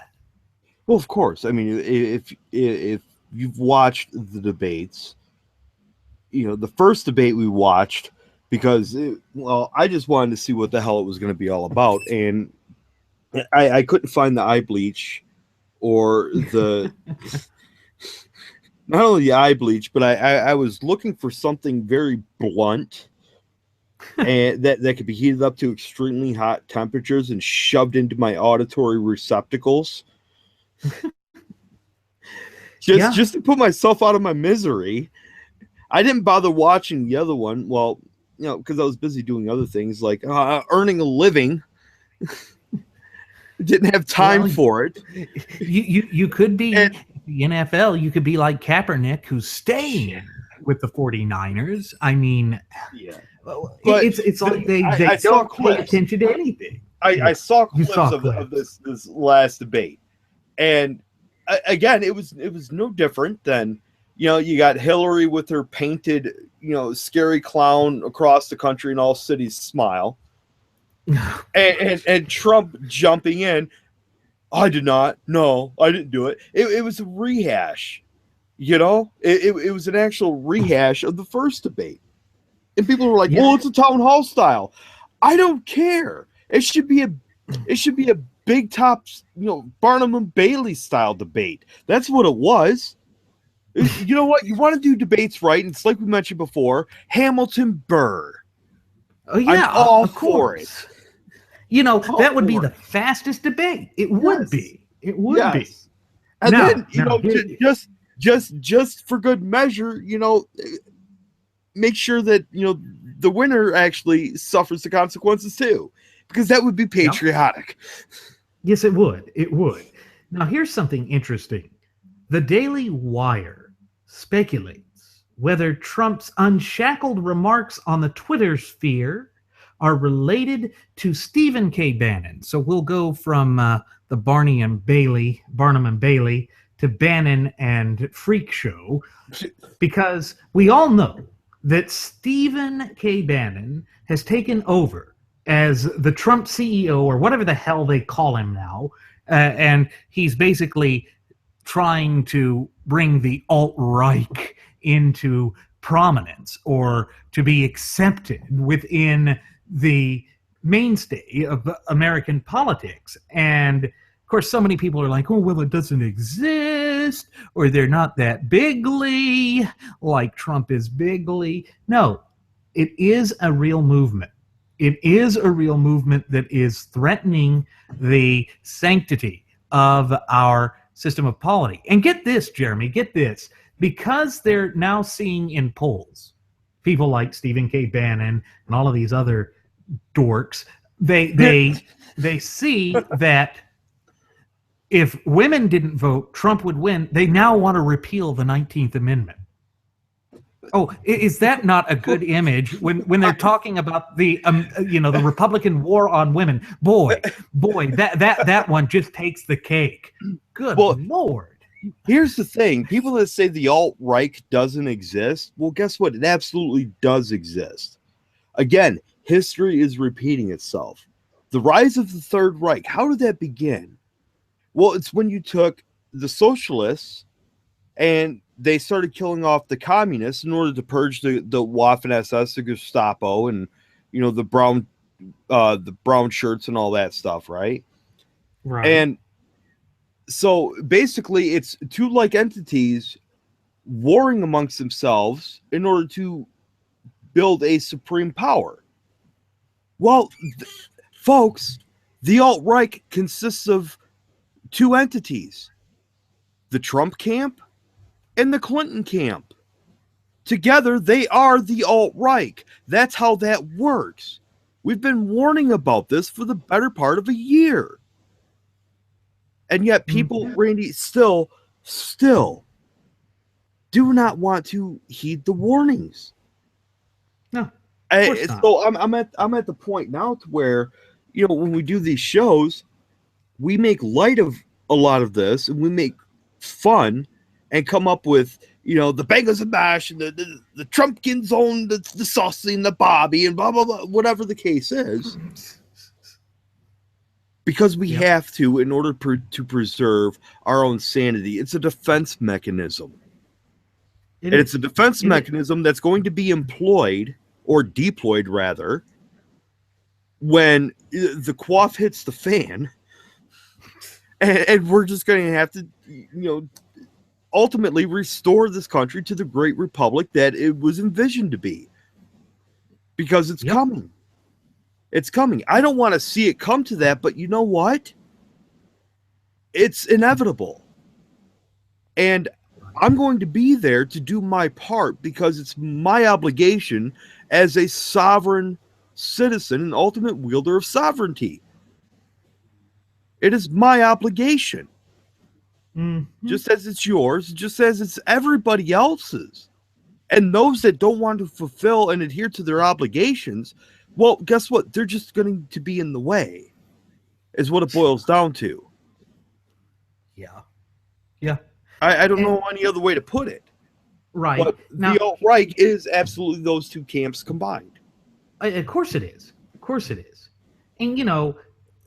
[SPEAKER 2] Well, of course. I mean, if you've watched the debates, the first debate we watched, because, I just wanted to see what the hell it was going to be all about. And I couldn't find the eye bleach or the... not only the eye bleach, but I was looking for something very blunt and that could be heated up to extremely hot temperatures and shoved into my auditory receptacles. Just to put myself out of my misery. I didn't bother watching the other one. Well, because I was busy doing other things like earning a living. Didn't have time for it.
[SPEAKER 1] You could be the NFL. You could be like Kaepernick, who's staying with the 49ers. I mean, it's like they don't pay attention to anything.
[SPEAKER 2] I saw clips of this last debate, and again, it was no different than you got Hillary with her painted scary clown across the country and all cities smile. and Trump jumping in. I did not. No, I didn't do it. It was a rehash. It was an actual rehash of the first debate. And people were like, "Well, it's a town hall style." I don't care. It should be a big top, Barnum and Bailey style debate. That's what it was. You know what? You want to do debates right, and it's like we mentioned before, Hamilton Burr.
[SPEAKER 1] Oh yeah,
[SPEAKER 2] I'm all for it.
[SPEAKER 1] That would be the fastest debate. It would be. It would be.
[SPEAKER 2] And then, just for good measure, make sure that, the winner actually suffers the consequences too, because that would be patriotic.
[SPEAKER 1] Yes, it would. It would. Now, here's something interesting. The Daily Wire speculates whether Trump's unshackled remarks on the Twitter sphere are related to Stephen K. Bannon. So we'll go from the Barnum and Bailey to Bannon and Freak Show, because we all know that Stephen K. Bannon has taken over as the Trump CEO, or whatever the hell they call him now, and he's basically trying to bring the alt-right into prominence, or to be accepted within the mainstay of American politics. And of course, so many people are like, oh, well, it doesn't exist, or they're not that bigly, like Trump is bigly. No, it is a real movement. It is a real movement that is threatening the sanctity of our system of polity. And get this, Jeremy, get this. Because they're now seeing in polls people like Stephen K. Bannon and all of these other dorks, they see that if women didn't vote, Trump would win. They now want to repeal the 19th Amendment. Oh, is that not a good image when they're talking about the the Republican war on women? Boy, that one just takes the cake. Good Lord.
[SPEAKER 2] Here's the thing. People that say the alt-right doesn't exist, well, guess what? It absolutely does exist. Again, history is repeating itself. The rise of the Third Reich, how did that begin? Well, it's when you took the socialists and they started killing off the communists in order to purge the Waffen-SS, the Gestapo, and the brown shirts and all that stuff, right?
[SPEAKER 1] Right.
[SPEAKER 2] And so basically, it's two like entities warring amongst themselves in order to build a supreme power. Well, folks, the alt-right consists of two entities: the Trump camp and the Clinton camp. Together, they are the alt-right. That's how that works. We've been warning about this for the better part of a year. And yet people, Randy, still do not want to heed the warnings.
[SPEAKER 1] No.
[SPEAKER 2] So I'm at the point now to where, when we do these shows, we make light of a lot of this and we make fun and come up with, the bangers and mash and the Trumpkin zone, the saucy and the Bobby and blah, blah, blah, whatever the case is. Because we have to, in order to preserve our own sanity. It's a defense mechanism. It's a defense mechanism that's going to be employed, or deployed rather, when the quaff hits the fan. And we're just going to have to, ultimately restore this country to the great republic that it was envisioned to be. Because it's coming. It's coming. I don't want to see it come to that, but you know what? It's inevitable. And I'm going to be there to do my part because it's my obligation as a sovereign citizen and ultimate wielder of sovereignty. It is my obligation. Just as it's yours, just as it's everybody else's. And those that don't want to fulfill and adhere to their obligations, well, guess what? They're just going to be in the way, is what it boils down to.
[SPEAKER 1] Yeah.
[SPEAKER 2] I don't know any other way to put it.
[SPEAKER 1] Right.
[SPEAKER 2] But the alt-right is absolutely those two camps combined.
[SPEAKER 1] Of course it is. Of course it is. And,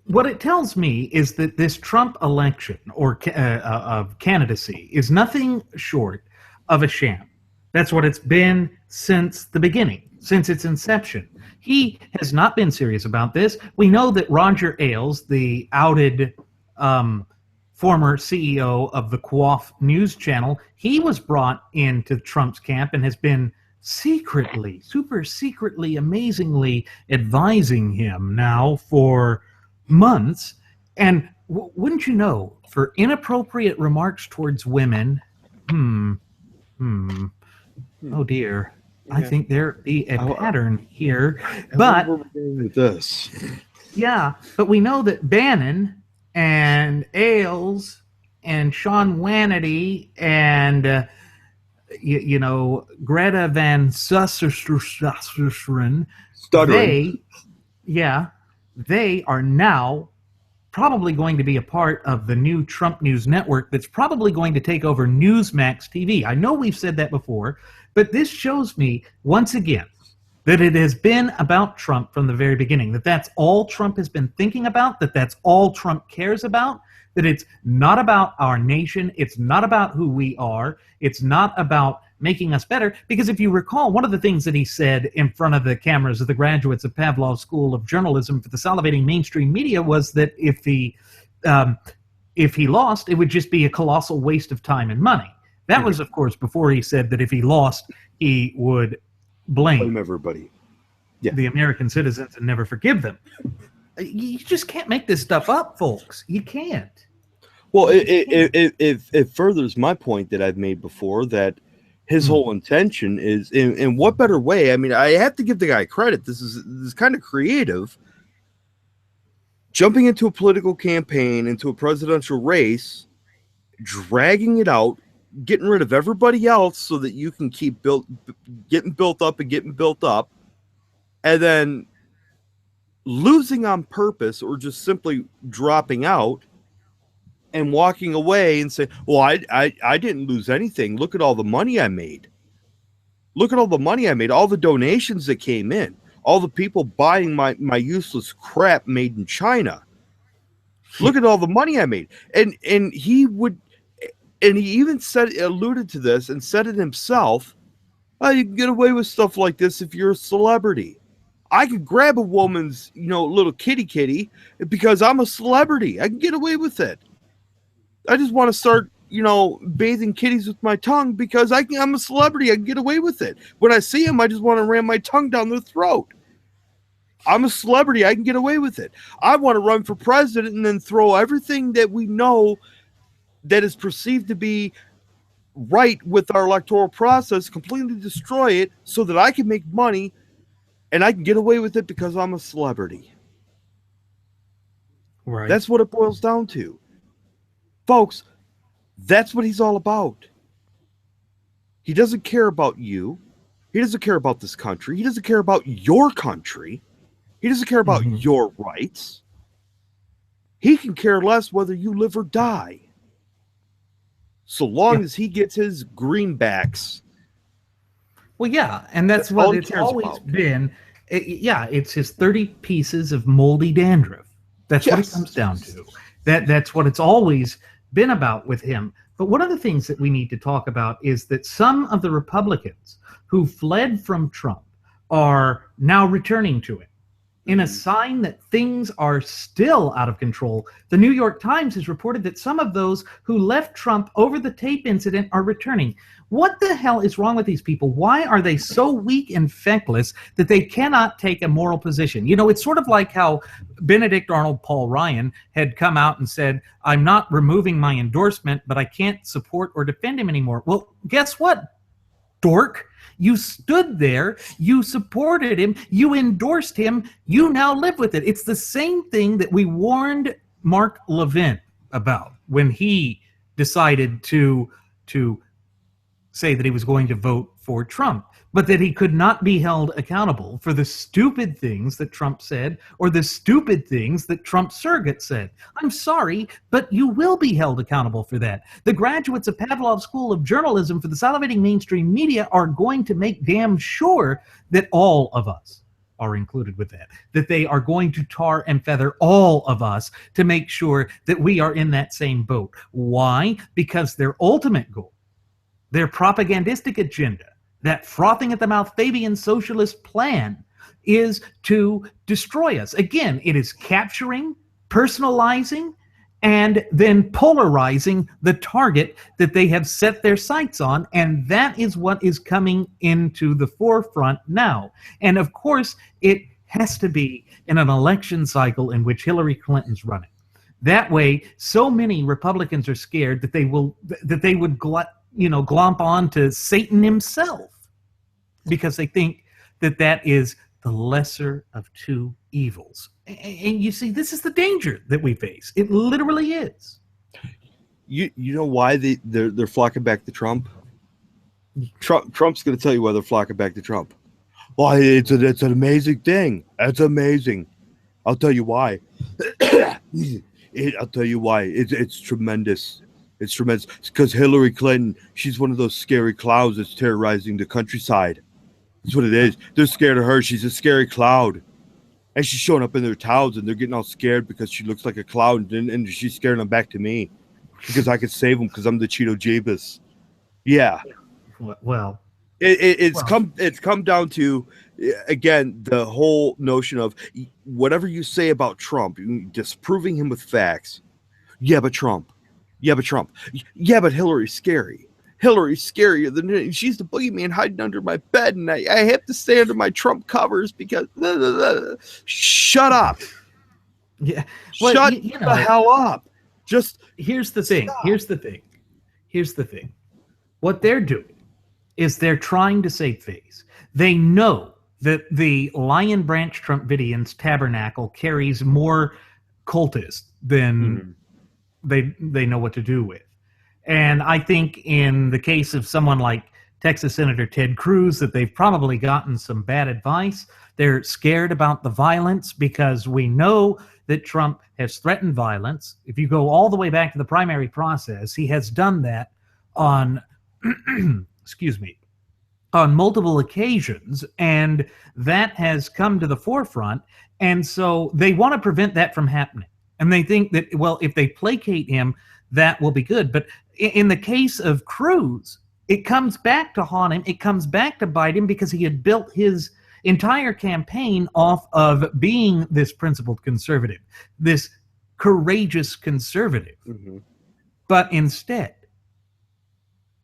[SPEAKER 1] what it tells me is that this Trump election or of candidacy is nothing short of a sham. That's what it's been since the beginning, since its inception. He has not been serious about this. We know that Roger Ailes, the outed former CEO of the Quaff News Channel, he was brought into Trump's camp and has been secretly, super secretly, amazingly advising him now for months. And wouldn't you know, for inappropriate remarks towards women, oh dear, I think there be a pattern here. But
[SPEAKER 2] with this,
[SPEAKER 1] but we know that Bannon and Ailes and Sean Hannity and Greta Van Susteren, they are now probably going to be a part of the new Trump News Network that's probably going to take over Newsmax TV. I know we've said that before, but this shows me, once again, that it has been about Trump from the very beginning, that that's all Trump has been thinking about, that that's all Trump cares about, that it's not about our nation, it's not about who we are, it's not about making us better. Because if you recall, one of the things that he said in front of the cameras of the graduates of Pavlov's School of Journalism for the salivating mainstream media was that if he lost, it would just be a colossal waste of time and money. That was, of course, before he said that if he lost, he would blame
[SPEAKER 2] everybody,
[SPEAKER 1] the American citizens, and never forgive them. You just can't make this stuff up, folks. You can't.
[SPEAKER 2] Well, it furthers my point that I've made before that his
[SPEAKER 1] Hmm.
[SPEAKER 2] whole intention is in what better way? I mean, I have to give the guy credit. This is kind of creative. Jumping into a political campaign, into a presidential race, dragging it out, getting rid of everybody else so that you can keep getting built up and getting built up, and then losing on purpose or just simply dropping out and walking away and say, well, I didn't lose anything. Look at all the money I made. Look at all the money I made, all the donations that came in, all the people buying my useless crap made in China. Look at all the money I made. And he would, and he even alluded to this and said it himself. Oh, you can get away with stuff like this if you're a celebrity. I could grab a woman's, little kitty because I'm a celebrity. I can get away with it. I just want to start, bathing kitties with my tongue because I'm a celebrity. I can get away with it. When I see them, I just want to ram my tongue down their throat. I'm a celebrity. I can get away with it. I want to run for president and then throw everything that we know that is perceived to be right with our electoral process, completely destroy it so that I can make money and I can get away with it because I'm a celebrity.
[SPEAKER 1] Right.
[SPEAKER 2] That's what it boils down to. Folks, that's what he's all about. He doesn't care about you. He doesn't care about this country. He doesn't care about your country. He doesn't care about
[SPEAKER 1] Hmm.
[SPEAKER 2] your rights. He can care less whether you live or die. So long
[SPEAKER 1] Yeah.
[SPEAKER 2] as he gets his greenbacks.
[SPEAKER 1] Well, yeah, and that's
[SPEAKER 2] That's all
[SPEAKER 1] what
[SPEAKER 2] he
[SPEAKER 1] it's
[SPEAKER 2] cares
[SPEAKER 1] always
[SPEAKER 2] about.
[SPEAKER 1] been. Yeah, it's his 30 pieces of moldy dandruff. That's what it
[SPEAKER 2] Yes.
[SPEAKER 1] comes down to. That's what it's always been about with him. But one of the things that we need to talk about is that some of the Republicans who fled from Trump are now returning to him in a sign that things are still out of control. The New York Times has reported that some of those who left Trump over the tape incident are returning. What the hell is wrong with these people? Why are they so weak and feckless that they cannot take a moral position? It's sort of like how Benedict Arnold Paul Ryan had come out and said, I'm not removing my endorsement, but I can't support or defend him anymore. Well, guess what, dork? You stood there, you supported him, you endorsed him, you now live with it. It's the same thing that we warned Mark Levin about when he decided to say that he was going to vote for Trump, but that he could not be held accountable for the stupid things that Trump said or the stupid things that Trump's surrogate said. I'm sorry, but you will be held accountable for that. The graduates of Pavlov School of Journalism for the salivating mainstream media are going to make damn sure that all of us are included with that they are going to tar and feather all of us to make sure that we are in that same boat. Why? Because their ultimate goal, their propagandistic agenda, that frothing at the mouth Fabian socialist plan, is to destroy us. Again, it is capturing, personalizing, and then polarizing the target that they have set their sights on. And that is what is coming into the forefront now. And of course, it has to be in an election cycle in which Hillary Clinton's running. That way, so many Republicans are scared that they would glomp on to Satan himself because they think that is the lesser of two evils. And you see, this is the danger that we face. It literally is.
[SPEAKER 2] You know why they're flocking back to Trump? Trump's going to tell you why they're flocking back to Trump. Why, it's an amazing thing. That's amazing. I'll tell you why. I'll tell you why. It's tremendous. It's tremendous. It's because Hillary Clinton, she's one of those scary clouds that's terrorizing the countryside. That's what it is. They're scared of her. She's a scary cloud. And she's showing up in their towns, and they're getting all scared because she looks like a cloud, and she's scaring them back to me because I can save them because I'm the Cheeto Jeebus. Yeah.
[SPEAKER 1] Well,
[SPEAKER 2] It's come down to, again, the whole notion of whatever you say about Trump, disproving him with facts. Yeah, but Trump. Yeah, but Trump. Yeah, but Hillary's scary. Hillary's scarier than she's the boogeyman hiding under my bed, and I have to stay under my Trump covers because shut up.
[SPEAKER 1] yeah. Well,
[SPEAKER 2] Shut the hell up. Just
[SPEAKER 1] Here's the thing.
[SPEAKER 2] stop.
[SPEAKER 1] Here's the thing. Here's the thing. What they're doing is they're trying to save face. They know that the Lion Branch Trumpidians tabernacle carries more cultists than they know what to do with. And I think in the case of someone like Texas Senator Ted Cruz, that they've probably gotten some bad advice. They're scared about the violence because we know that Trump has threatened violence. If you go all the way back to the primary process, he has done that on, excuse me, on multiple occasions, and that has come to the forefront. And so they want to prevent that from happening. And they think that, well, if they placate him, that will be good. But in the case of Cruz, it comes back to haunt him. It comes back to bite him because he had built his entire campaign off of being this principled conservative, this courageous conservative. But instead,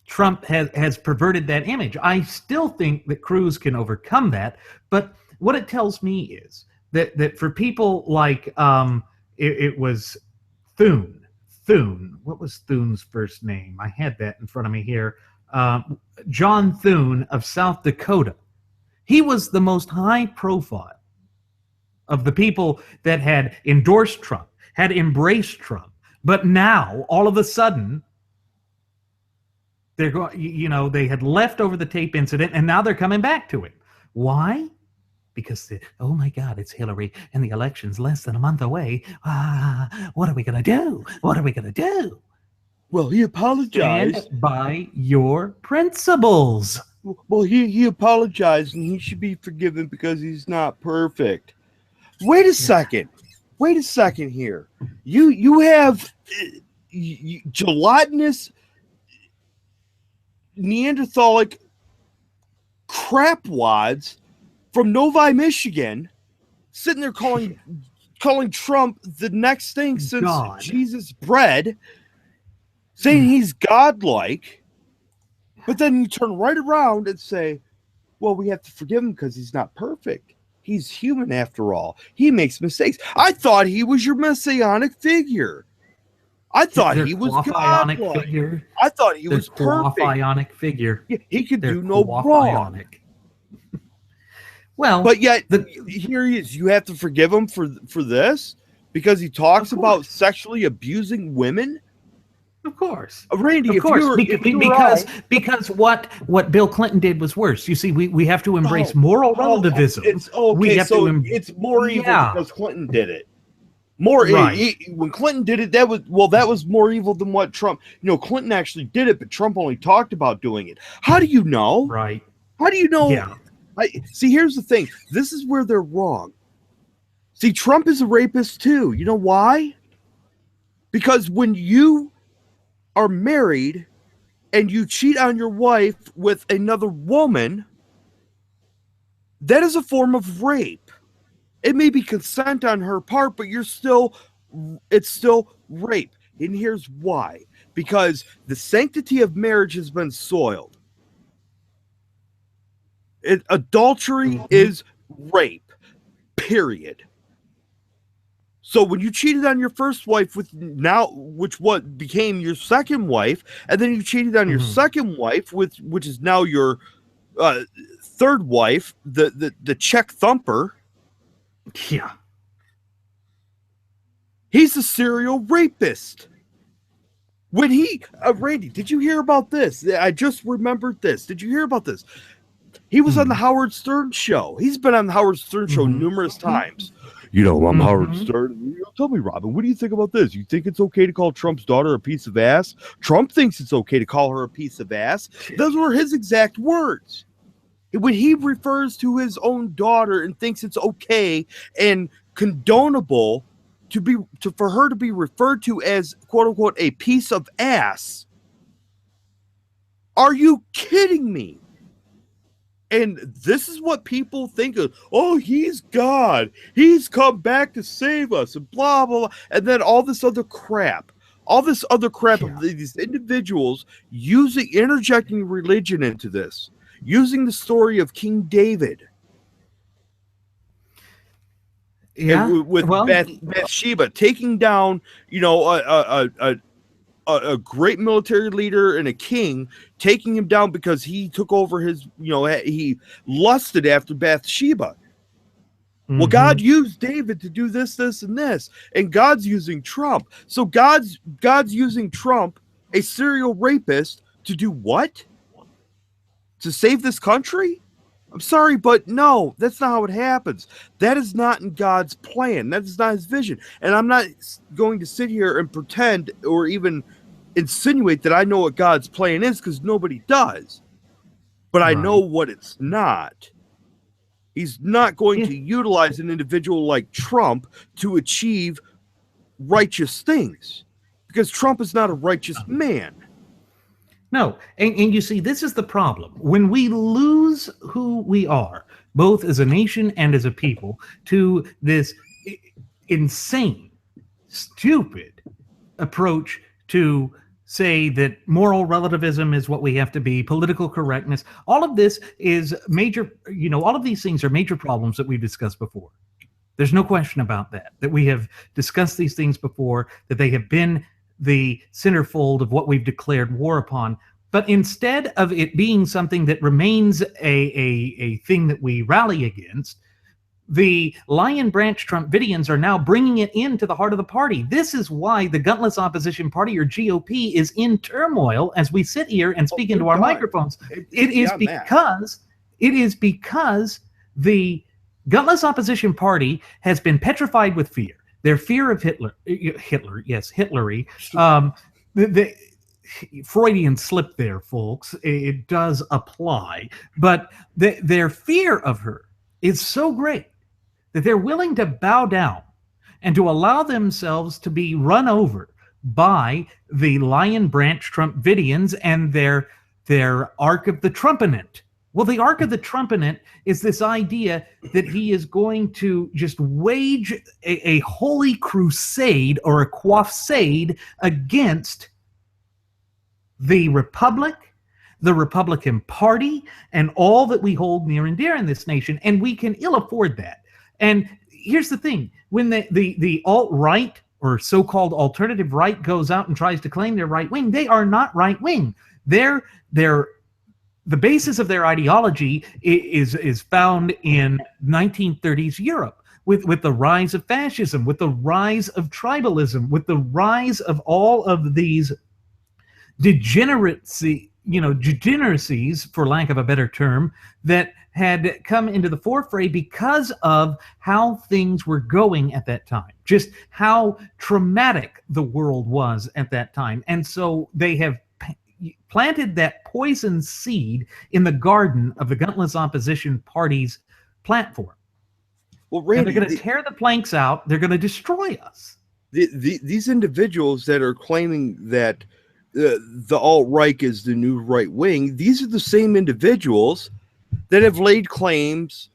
[SPEAKER 1] Trump has perverted that image. I still think that Cruz can overcome that, but what it tells me is that for people like it was Thune. What was Thune's first name? I had that in front of me here. John Thune of South Dakota. He was the most high profile of the people that had endorsed Trump, had embraced Trump, but now all of a sudden they're going, they had left over the tape incident, and now they're coming back to it. Why? Because, oh my God, it's Hillary, and the election's less than a month away. What are we going to do? What are we going to do?
[SPEAKER 2] Well, he apologized.
[SPEAKER 1] Stand by your principles.
[SPEAKER 2] Well, he apologized, and he should be forgiven because he's not perfect. Wait a second. Wait a second here. You have gelatinous Neanderthalic crapwads from Novi, Michigan, sitting there calling Trump the next thing since
[SPEAKER 1] God.
[SPEAKER 2] Jesus bread, saying he's godlike, but then you turn right around and say, well, we have to forgive him because he's not perfect. He's human after all. He makes mistakes. I thought he was your messianic figure. I thought he was godlike.
[SPEAKER 1] Figure.
[SPEAKER 2] I thought he was perfect.
[SPEAKER 1] Ionic figure.
[SPEAKER 2] He could do no wrong.
[SPEAKER 1] Well,
[SPEAKER 2] but yet here he is. You have to forgive him for this because he talks about sexually abusing women.
[SPEAKER 1] Of course,
[SPEAKER 2] Randy.
[SPEAKER 1] Of course, because what Bill Clinton did was worse. You see, we have to embrace moral relativism.
[SPEAKER 2] It's okay. It's more evil because Clinton did it. When Clinton did it, that was more evil than what Trump. Clinton actually did it, but Trump only talked about doing it. How do you know?
[SPEAKER 1] Right.
[SPEAKER 2] How do you know?
[SPEAKER 1] Yeah.
[SPEAKER 2] See, here's the thing. This is where they're wrong. See, Trump is a rapist too. You know why? Because when you are married and you cheat on your wife with another woman, that is a form of rape. It may be consent on her part, but it's still rape. And here's why. Because the sanctity of marriage has been soiled. Adultery is rape, period. So when you cheated on your first wife which became your second wife, and then you cheated on your second wife which is now your third wife, the Czech thumper.
[SPEAKER 1] Yeah.
[SPEAKER 2] He's a serial rapist. When Randy, did you hear about this? I just remembered this. Did you hear about this? He was on the Howard Stern show. He's been on the Howard Stern show numerous times. I'm Howard Stern. Tell me, Robin, what do you think about this? You think it's okay to call Trump's daughter a piece of ass? Trump thinks it's okay to call her a piece of ass. Those were his exact words. When he refers to his own daughter and thinks it's okay and condonable for her to be referred to as quote unquote a piece of ass. Are you kidding me? And this is what people think of. Oh, he's God. He's come back to save us and blah, blah, blah. And then all this other crap. Of these individuals interjecting religion into this. Using the story of King David.
[SPEAKER 1] Yeah.
[SPEAKER 2] with
[SPEAKER 1] Well,
[SPEAKER 2] Bathsheba taking down, a great military leader and a king, taking him down because he took over his, he lusted after Bathsheba. Well, God
[SPEAKER 1] mhm.
[SPEAKER 2] used David to do this, this, and this, and God's using Trump. So God's using Trump, a serial rapist, to do what? To save this country? I'm sorry, but no, that's not how it happens. That is not in God's plan. That is not his vision. And I'm not going to sit here and pretend or even insinuate that I know what God's plan is, because nobody does. But I know
[SPEAKER 1] Right.
[SPEAKER 2] what it's not. He's not going
[SPEAKER 1] Yeah.
[SPEAKER 2] to utilize an individual like Trump to achieve righteous things, because Trump is not a righteous man.
[SPEAKER 1] No, and you see, this is the problem. When we lose who we are, both as a nation and as a people, to this insane, stupid approach to say that moral relativism is what we have to be, political correctness, all of this is major, all of these things are major problems that we've discussed before. There's no question about that we have discussed these things before, that they have been the centerfold of what we've declared war upon. But instead of it being something that remains a thing that we rally against, the Lion Branch Trumpidians are now bringing it into the heart of the party. This is why the Gutless Opposition Party, or GOP, is in turmoil as we sit here and speak into our microphones. It is because the Gutless Opposition Party has been petrified with fear. Their fear of Hitler, yes, Hitlery. The Freudian slip there, folks. It does apply, but their fear of her is so great that they're willing to bow down and to allow themselves to be run over by the Lion Branch Trumpidians and their Ark of the Trumpinant. Well, the Ark of the Trumpinant is this idea that he is going to just wage a holy crusade or a quaffade against the Republic, the Republican Party, and all that we hold near and dear in this nation, and we can ill afford that. And here's the thing: when the alt-right or so-called alternative right goes out and tries to claim they're right-wing, they are not right-wing. The basis of their ideology is found in 1930s Europe, with the rise of fascism, with the rise of tribalism, with the rise of all of these degeneracies, for lack of a better term, that had come into the forefront because of how things were going at that time, just how traumatic the world was at that time. And so they have planted that poison seed in the garden of the Gutless Opposition Party's platform.
[SPEAKER 2] Well, Randy,
[SPEAKER 1] and they're going to tear the planks out. They're going to destroy us.
[SPEAKER 2] These individuals that are claiming that the alt-right is the new right wing, these are the same individuals that have laid claims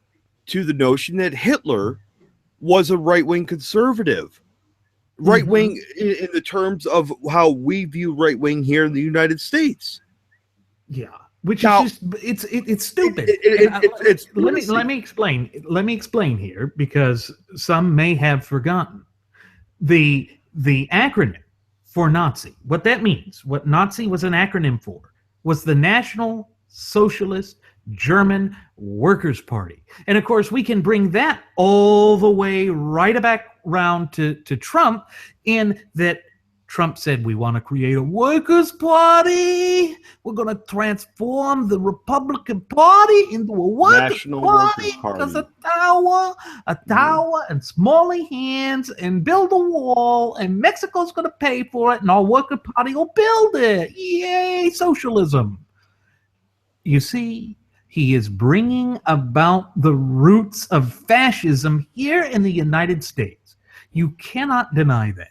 [SPEAKER 2] to the notion that Hitler was a right-wing conservative. Right-wing in the terms of how we view right-wing here in the United States.
[SPEAKER 1] Yeah, which now, is just it's stupid. Let me explain. Let me explain here, because some may have forgotten the acronym for Nazi. What that means, what Nazi was an acronym for, was the National Socialist German Workers' Party. And of course, we can bring that all the way right back round to Trump, in that Trump said, we want to create a workers' party. We're going to transform the Republican Party into a workers' party because a tower and smally hands, and build a wall, and Mexico's going to pay for it, and our worker party will build it. Yay, socialism. You see, he is bringing about the roots of fascism here in the United States. You cannot deny that.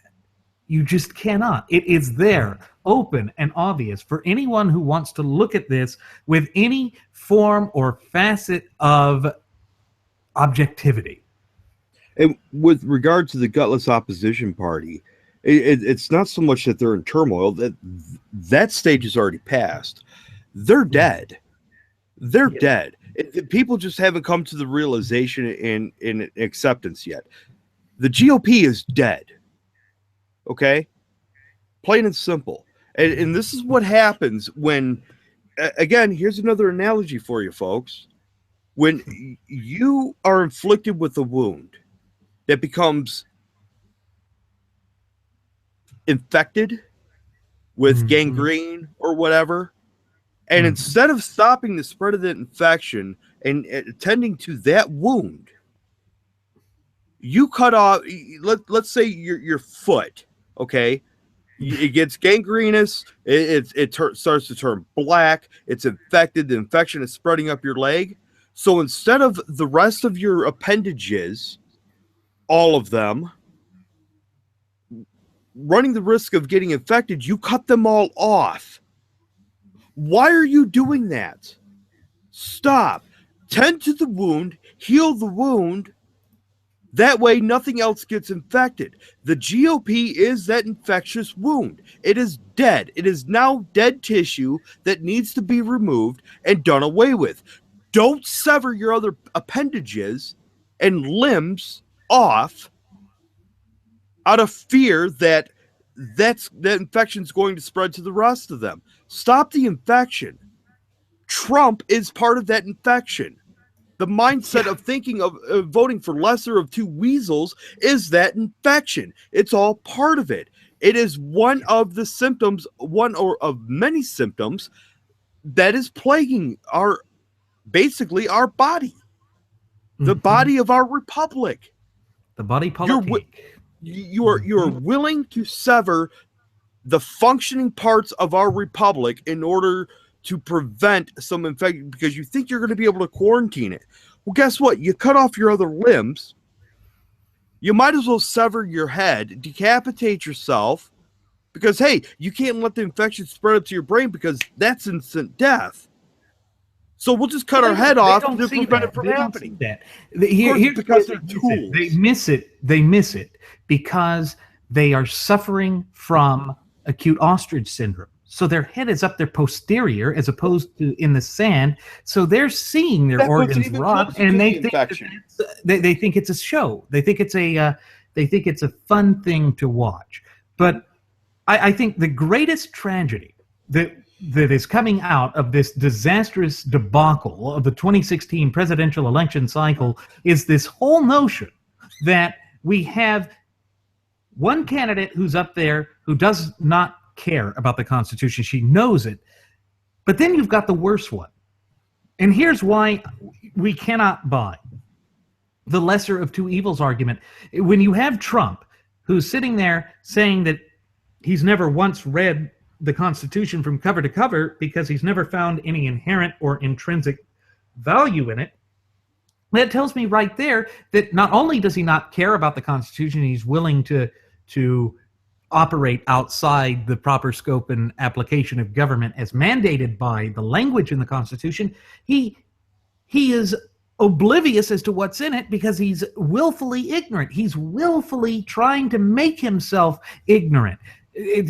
[SPEAKER 1] You just cannot. It is there, open and obvious for anyone who wants to look at this with any form or facet of objectivity.
[SPEAKER 2] And with regard to the Gutless Opposition Party, it's not so much that they're in turmoil. That stage has already passed. They're dead. They're dead. People just haven't come to the realization and acceptance yet. The GOP is dead. Okay? Plain and simple. And this is what happens when, again, here's another analogy for you, folks. When you are inflicted with a wound that becomes infected with gangrene or whatever, and instead of stopping the spread of that infection and attending to that wound, you cut off, let's say your foot, okay? It gets gangrenous, starts to turn black, it's infected, the infection is spreading up your leg. So instead of the rest of your appendages, all of them, running the risk of getting infected, you cut them all off. Why are you doing that? Stop. Tend to the wound, heal the wound. That way, nothing else gets infected. The GOP is that infectious wound. It is dead. It is now dead tissue that needs to be removed and done away with. Don't sever your other appendages and limbs off out of fear that that infection is going to spread to the rest of them. Stop the infection. Trump is part of that infection. The mindset of thinking of voting for lesser of two weasels is that infection. It's all part of it. It is one of the symptoms, one or of many symptoms that is plaguing basically our body, the body of our republic.
[SPEAKER 1] The body politic.
[SPEAKER 2] You are willing to sever the functioning parts of our republic in order to prevent some infection because you think you're going to be able to quarantine it. Well, guess what? You cut off your other limbs. You might as well sever your head, decapitate yourself, because, hey, you can't let the infection spread up to your brain because that's instant death. So we'll just cut our head off to prevent it from happening.
[SPEAKER 1] Here's because they're tools. They miss it. They miss it because they are suffering from acute ostrich syndrome. So their head is up their posterior as opposed to in the sand. So they're seeing their organs rot, and they think it's a show. They think it's a fun thing to watch. But I think the greatest tragedy that is coming out of this disastrous debacle of the 2016 presidential election cycle is this whole notion that we have one candidate who's up there who does not care about the Constitution. She knows it. But then you've got the worst one. And here's why we cannot buy the lesser of two evils argument. When you have Trump, who's sitting there saying that he's never once read the Constitution from cover to cover because he's never found any inherent or intrinsic value in it, that tells me right there that not only does he not care about the Constitution, he's willing to operate outside the proper scope and application of government as mandated by the language in the Constitution. He is oblivious as to what's in it because he's willfully ignorant. He's willfully trying to make himself ignorant.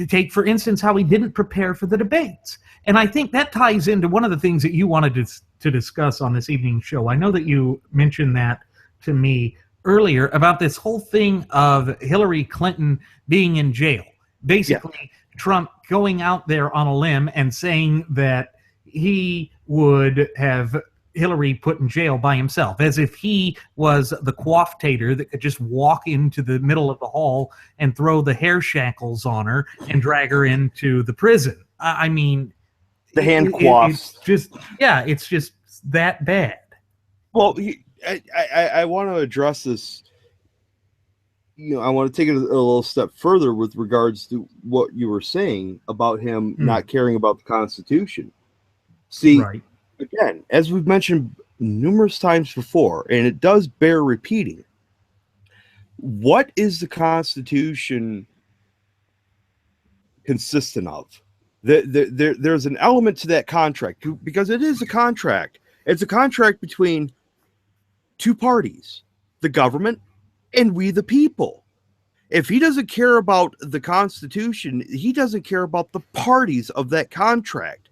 [SPEAKER 1] Take, for instance, how he didn't prepare for the debates. And I think that ties into one of the things that you wanted to discuss on this evening's show. I know that you mentioned that to me earlier about this whole thing of Hillary Clinton being in jail. Basically, Trump going out there on a limb and saying that he would have Hillary put in jail by himself, as if he was the coifftator that could just walk into the middle of the hall and throw the hair shackles on her and drag her into the prison. I mean,
[SPEAKER 2] the hand coifs.
[SPEAKER 1] It's just that bad.
[SPEAKER 2] Well, I want to address this. I want to take it a little step further with regards to what you were saying about him not caring about the Constitution. See, again, as we've mentioned numerous times before, and it does bear repeating, what is the Constitution consistent of? There's an element to that contract, because it is a contract. It's a contract between two parties, the government and we the people. If he doesn't care about the Constitution, he doesn't care about the parties of that contract.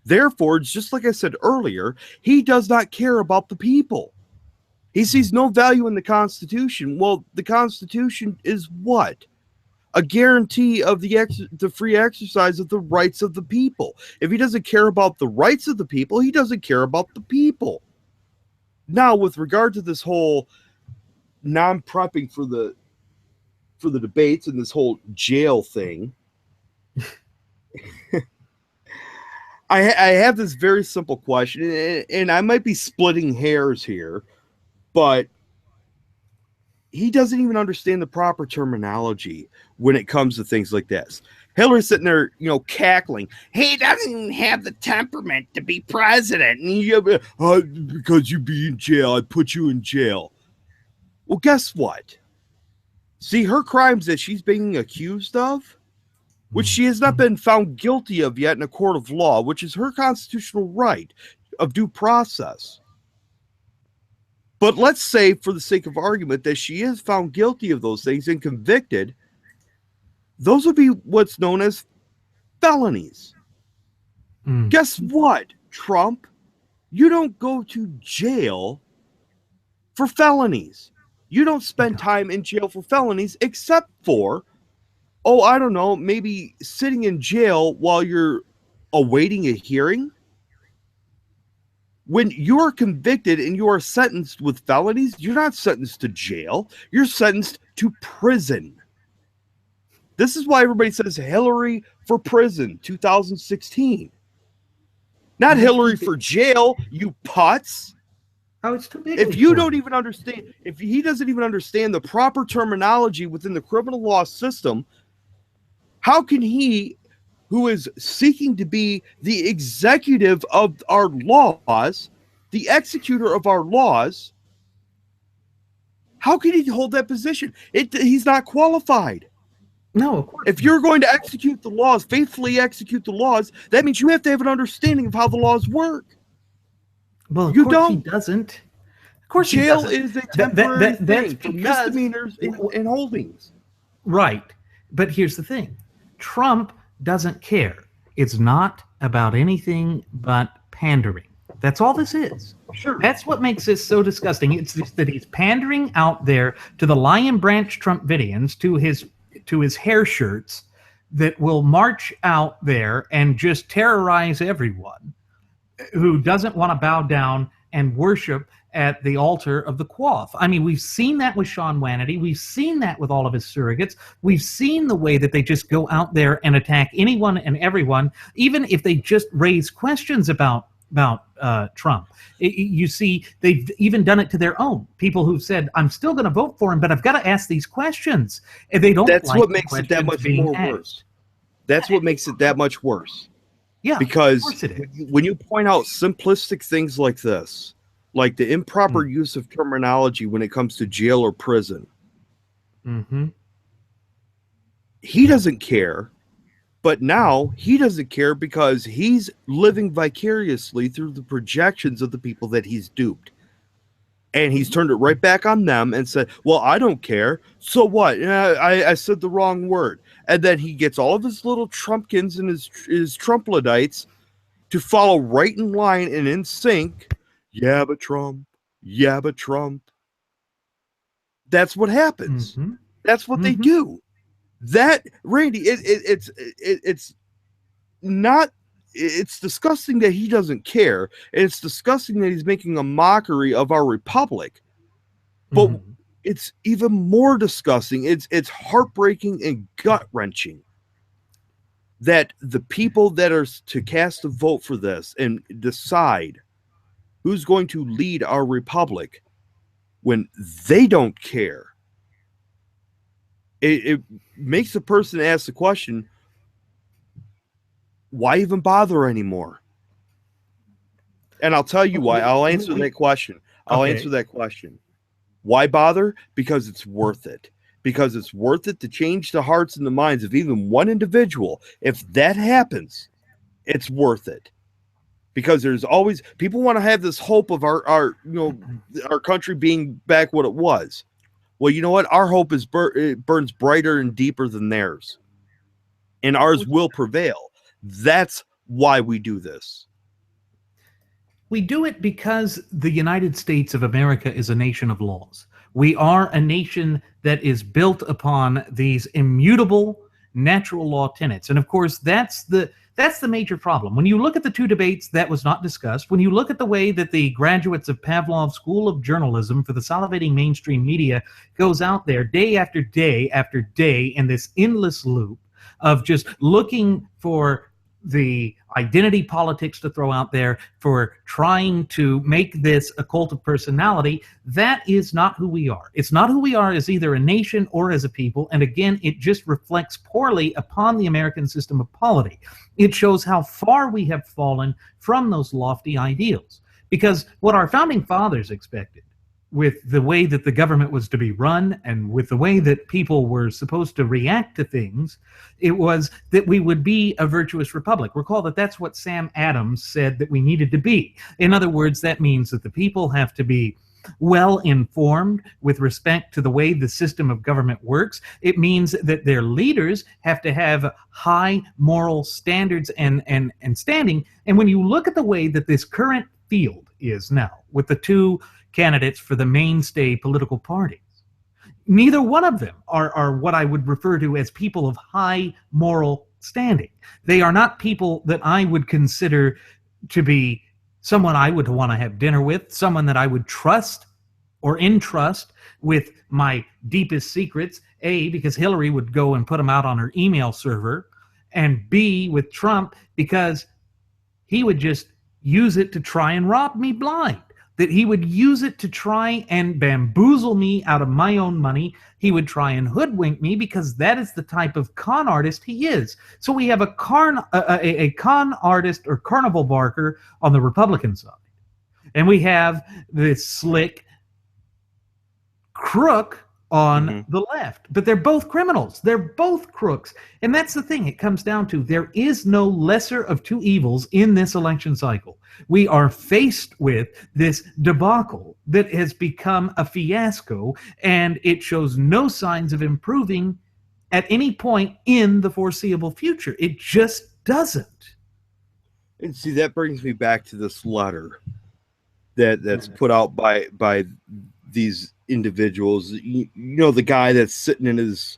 [SPEAKER 2] Therefore, just like I said earlier, he does not care about the people. He sees no value in the Constitution. Well, the Constitution is what? A guarantee of the free exercise of the rights of the people. If he doesn't care about the rights of the people, he doesn't care about the people. Now, with regard to this whole non-prepping for the debates and this whole jail thing, I have this very simple question, and I might be splitting hairs here, but he doesn't even understand the proper terminology when it comes to things like this. Hillary's sitting there, cackling. He doesn't even have the temperament to be president. And because you be in jail, I put you in jail. Well, guess what? See, her crimes that she's being accused of, which she has not been found guilty of yet in a court of law, which is her constitutional right of due process. But let's say, for the sake of argument, that she is found guilty of those things and convicted. Those would be what's known as felonies. Guess what, Trump? You don't go to jail for felonies. You don't spend time in jail for felonies except for, I don't know, maybe sitting in jail while you're awaiting a hearing. When you're convicted and you are sentenced with felonies, you're not sentenced to jail. You're sentenced to prison. This is why everybody says Hillary for prison 2016. Not Hillary for jail, you putz.
[SPEAKER 1] Oh, it's too big.
[SPEAKER 2] If you don't even understand, if he doesn't even understand the proper terminology within the criminal law system, how can he, who is seeking to be the executive of our laws, the executor of our laws, how can he hold that position? He's not qualified.
[SPEAKER 1] No, of course.
[SPEAKER 2] If you're going to execute the laws, faithfully execute the laws, that means you have to have an understanding of how the laws work.
[SPEAKER 1] Well, of course he doesn't. Of course,
[SPEAKER 2] jail is a temporary thing for misdemeanors and holdings.
[SPEAKER 1] Right. But here's the thing. Trump doesn't care. It's not about anything but pandering. That's all this is.
[SPEAKER 2] Sure.
[SPEAKER 1] That's what makes this so disgusting. It's just that he's pandering out there to the Lion Branch Trumpidians, to his hair shirts that will march out there and just terrorize everyone who doesn't want to bow down and worship at the altar of the quaff. I mean, we've seen that with Sean Hannity. We've seen that with all of his surrogates. We've seen the way that they just go out there and attack anyone and everyone, even if they just raise questions about Trump. You see, they've even done it to their own people who've said, "I'm still going to vote for him, but I've got to ask these questions." And they don't.
[SPEAKER 2] That's what makes it that much more worse. That's what makes it that much worse.
[SPEAKER 1] Yeah,
[SPEAKER 2] because when you point out simplistic things like this, like the improper use of terminology when it comes to jail or prison, he doesn't care. But now he doesn't care because he's living vicariously through the projections of the people that he's duped. And he's turned it right back on them and said, well, I don't care. So what? I said the wrong word. And then he gets all of his little Trumpkins and his Trumplodites to follow right in line and in sync. Yeah, but Trump. Yeah, but Trump. That's what happens. That's what they do. That, Randy, it's not, it's disgusting that he doesn't care. It's disgusting that he's making a mockery of our republic. But it's even more disgusting. It's heartbreaking and gut-wrenching that the people that are to cast a vote for this and decide who's going to lead our republic, when they don't care, it makes a person ask the question, why even bother anymore? And I'll tell you why. I'll answer that question. Answer that question. Why bother? Because it's worth it. Because it's worth it to change the hearts and the minds of even one individual. If that happens, it's worth it. Because there's always, people want to have this hope of our country being back what it was. Well, you know what? Our hope is it burns brighter and deeper than theirs. And ours will prevail. That's why we do this.
[SPEAKER 1] We do it because the United States of America is a nation of laws. We are a nation that is built upon these immutable natural law tenets. And of course, that's the major problem. When you look at the two debates, that was not discussed. When you look at the way that the graduates of Pavlov's School of Journalism for the salivating mainstream media goes out there day after day after day in this endless loop of just looking for the identity politics to throw out there, for trying to make this a cult of personality, that is not who we are. It's not who we are as either a nation or as a people. And again, it just reflects poorly upon the American system of polity. It shows how far we have fallen from those lofty ideals. Because what our founding fathers expected, with the way that the government was to be run and with the way that people were supposed to react to things, it was that we would be a virtuous republic. Recall that that's what Sam Adams said that we needed to be. In other words, that means that the people have to be well informed with respect to the way the system of government works. It means that their leaders have to have high moral standards and standing. And when you look at the way that this current field is now, with the two candidates for the mainstay political parties, neither one of them are what I would refer to as people of high moral standing. They are not people that I would consider to be someone I would want to have dinner with, someone that I would trust or entrust with my deepest secrets. A, because Hillary would go and put them out on her email server, and B, with Trump, because he would just use it to try and rob me blind. That he would use it to try and bamboozle me out of my own money. He would try and hoodwink me because that is the type of con artist he is. So we have a con artist or carnival barker on the Republican side. And we have this slick crook on the left. But they're both criminals. They're both crooks. And that's the thing it comes down to. There is no lesser of two evils in this election cycle. We are faced with this debacle that has become a fiasco, and it shows no signs of improving at any point in the foreseeable future. It just doesn't.
[SPEAKER 2] And see, that brings me back to this letter that's put out by these individuals. You know, the guy that's sitting in his,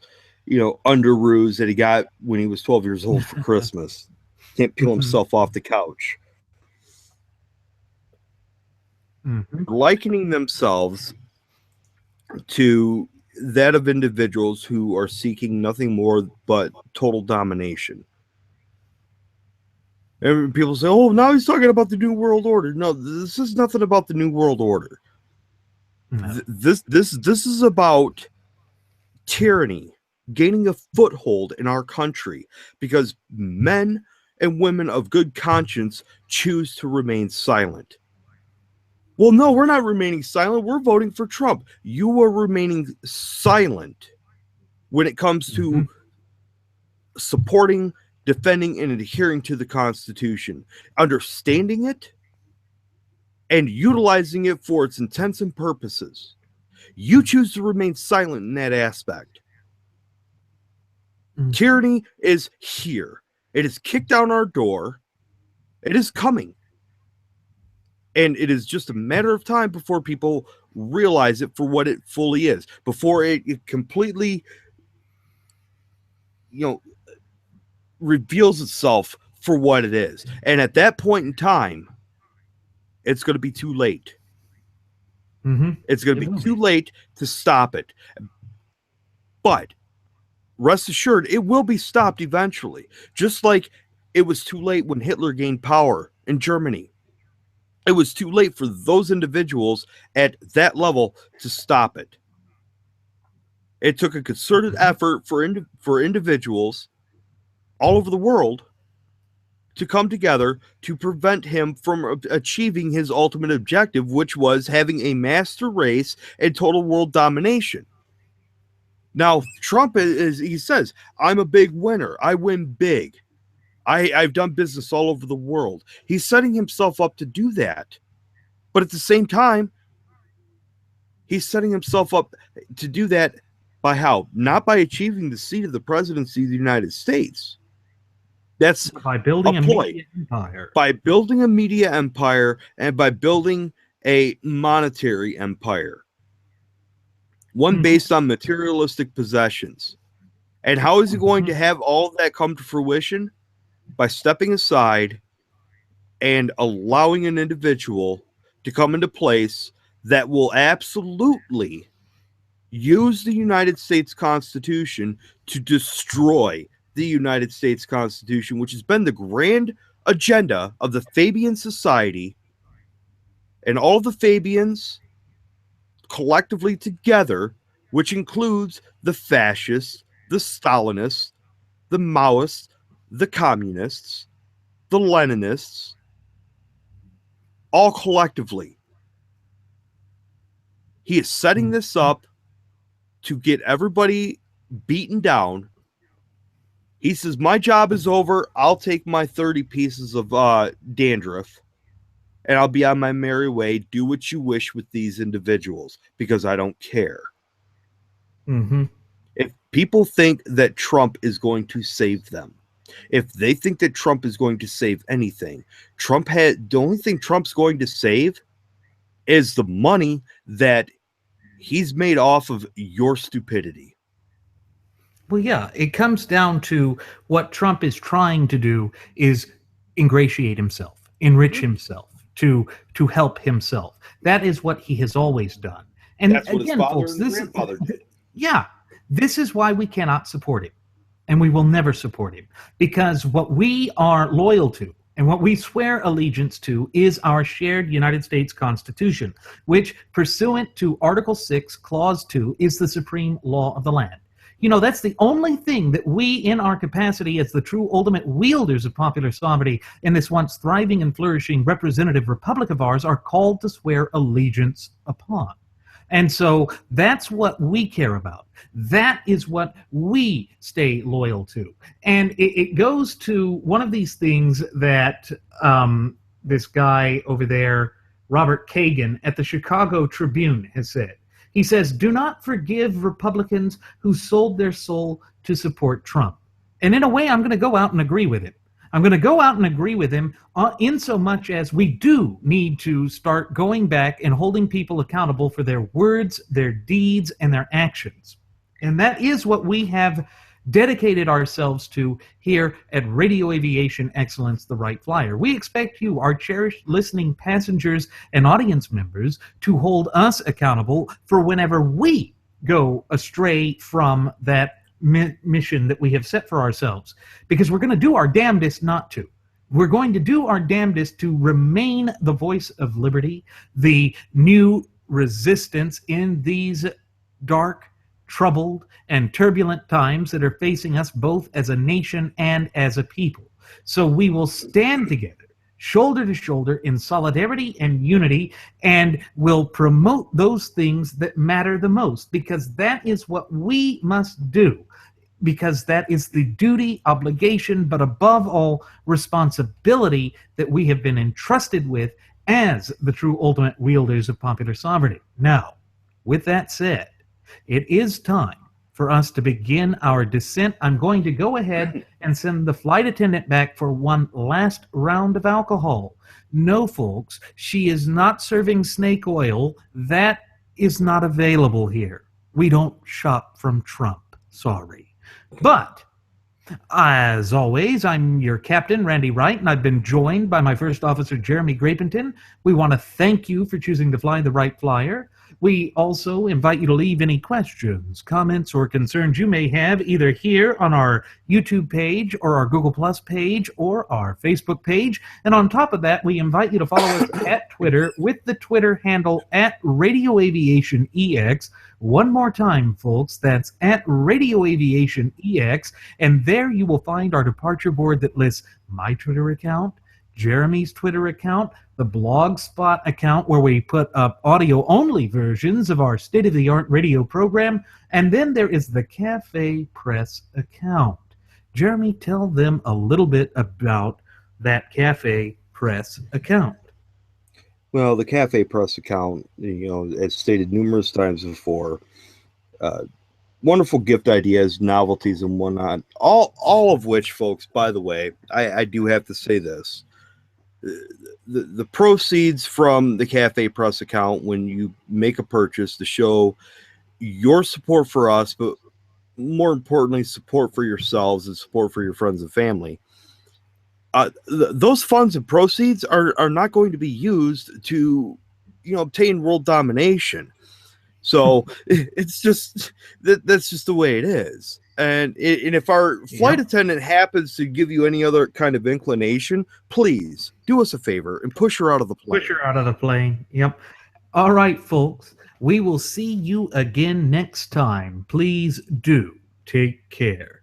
[SPEAKER 2] underoos that he got when he was 12 years old for Christmas. Can't peel himself off the couch. Likening themselves to that of individuals who are seeking nothing more but total domination. And people say, "Oh, now he's talking about the New World Order." No, this is nothing about the New World Order. No. This is about tyranny gaining a foothold in our country because men and women of good conscience choose to remain silent. Well, no, we're not remaining silent. We're voting for Trump. You are remaining silent when it comes to supporting, defending, and adhering to the Constitution, understanding it, and utilizing it for its intents and purposes. You choose to remain silent in that aspect. Tyranny is here. It is kicked down our door. It is coming. And it is just a matter of time before people realize it for what it fully is, before it completely, reveals itself for what it is. And at that point in time, it's going to be too late. It's going to be too late to stop it. But rest assured, it will be stopped eventually. Just like it was too late when Hitler gained power in Germany. It was too late for those individuals at that level to stop it. It took a concerted effort for individuals all over the world to come together to prevent him from achieving his ultimate objective, which was having a master race and total world domination. Now, Trump he says, "I'm a big winner. I win big. I've done business all over the world." He's setting himself up to do that. But at the same time, he's setting himself up to do that by how? Not by achieving the seat of the presidency of the United States. That's
[SPEAKER 1] by
[SPEAKER 2] a
[SPEAKER 1] building a
[SPEAKER 2] ploy.
[SPEAKER 1] media empire.
[SPEAKER 2] By building a media empire and by building a monetary empire, one
[SPEAKER 1] Mhm.
[SPEAKER 2] based on materialistic possessions. And how is he going
[SPEAKER 1] Mhm.
[SPEAKER 2] to have all of that come to fruition? By stepping aside and allowing an individual to come into place that will absolutely use the United States Constitution to destroy the United States Constitution, which has been the grand agenda of the Fabian Society and all the Fabians collectively together, which includes the fascists, the Stalinists, the Maoists, the communists, the Leninists, all collectively. He is setting this
[SPEAKER 1] Mhm.
[SPEAKER 2] up to get everybody beaten down. He says, my job is over. I'll take my 30 pieces of dandruff and I'll be on my merry way. Do what you wish with these individuals because I don't care.
[SPEAKER 1] Mhm.
[SPEAKER 2] If people think that Trump is going to save them, if they think that Trump is going to save anything, the only thing Trump's going to save is the money that he's made off of your stupidity.
[SPEAKER 1] Well, yeah, it comes down to what Trump is trying to do is ingratiate himself, enrich himself, to help himself. That is what he has always done. And
[SPEAKER 2] That's what his
[SPEAKER 1] again,
[SPEAKER 2] father
[SPEAKER 1] folks,
[SPEAKER 2] and grandfather did.
[SPEAKER 1] yeah, this is why we cannot support him, and we will never support him, because what we are loyal to and what we swear allegiance to is our shared United States Constitution, which, pursuant to Article 6, Clause 2, is the supreme law of the land. You know, that's the only thing that we, in our capacity as the true ultimate wielders of popular sovereignty in this once thriving and flourishing representative republic of ours, are called to swear allegiance upon. And so that's what we care about. That is what we stay loyal to. And it goes to one of these things that this guy over there, Robert Kagan, at the Chicago Tribune has said. He says, do not forgive Republicans who sold their soul to support Trump. And in a way, I'm going to go out and agree with him. I'm going to go out and agree with him in so much as we do need to start going back and holding people accountable for their words, their deeds, and their actions. And that is what we have dedicated ourselves to here at Radio Aviation Excellence, the Wright Flyer. We expect you, our cherished listening passengers and audience members, to hold us accountable for whenever we go astray from that mission that we have set for ourselves, because we're going to do our damnedest not to. We're going to do our damnedest to remain the voice of liberty, the new resistance in these dark, troubled, and turbulent times that are facing us both as a nation and as a people. So we will stand together, shoulder to shoulder, in solidarity and unity, and will promote those things that matter the most, because that is what we must do, because that is the duty, obligation, but above all, responsibility that we have been entrusted with as the true ultimate wielders of popular sovereignty. Now, with that said, it is time for us to begin our descent. I'm going to go ahead and send the flight attendant back for one last round of alcohol. No, folks, she is not serving snake oil. That is not available here. We don't shop from Trump. Sorry. But as always, I'm your captain, Randy Wright, and I've been joined by my first officer, Jeremy Grapington. We want to thank you for choosing to fly the Wright Flyer. We also invite you to leave any questions, comments, or concerns you may have either here on our YouTube page or our Google Plus page or our Facebook page. And on top of that, we invite you to follow us at Twitter with the Twitter handle at Radio Aviation EX. One more time, folks, that's at Radio Aviation EX. And there you will find our departure board that lists my Twitter account, Jeremy's Twitter account, the Blogspot account where we put up audio-only versions of our state-of-the-art radio program, and then there is the Cafe Press account. Jeremy, tell them a little bit about that Cafe Press account.
[SPEAKER 2] Well, the Cafe Press account, as stated numerous times before, wonderful gift ideas, novelties, and whatnot. All of which, folks, by the way, I do have to say this. The proceeds from the Cafe Press account when you make a purchase to show your support for us, but more importantly, support for yourselves and support for your friends and family. Those funds and proceeds are not going to be used to, obtain world domination. So it's just that's just the way it is. And if our flight
[SPEAKER 1] Yep.
[SPEAKER 2] attendant happens to give you any other kind of inclination, please do us a favor and push her out of the
[SPEAKER 1] Push
[SPEAKER 2] plane.
[SPEAKER 1] her out of the plane. Yep. All right, folks. We will see you again next time. Please do take care.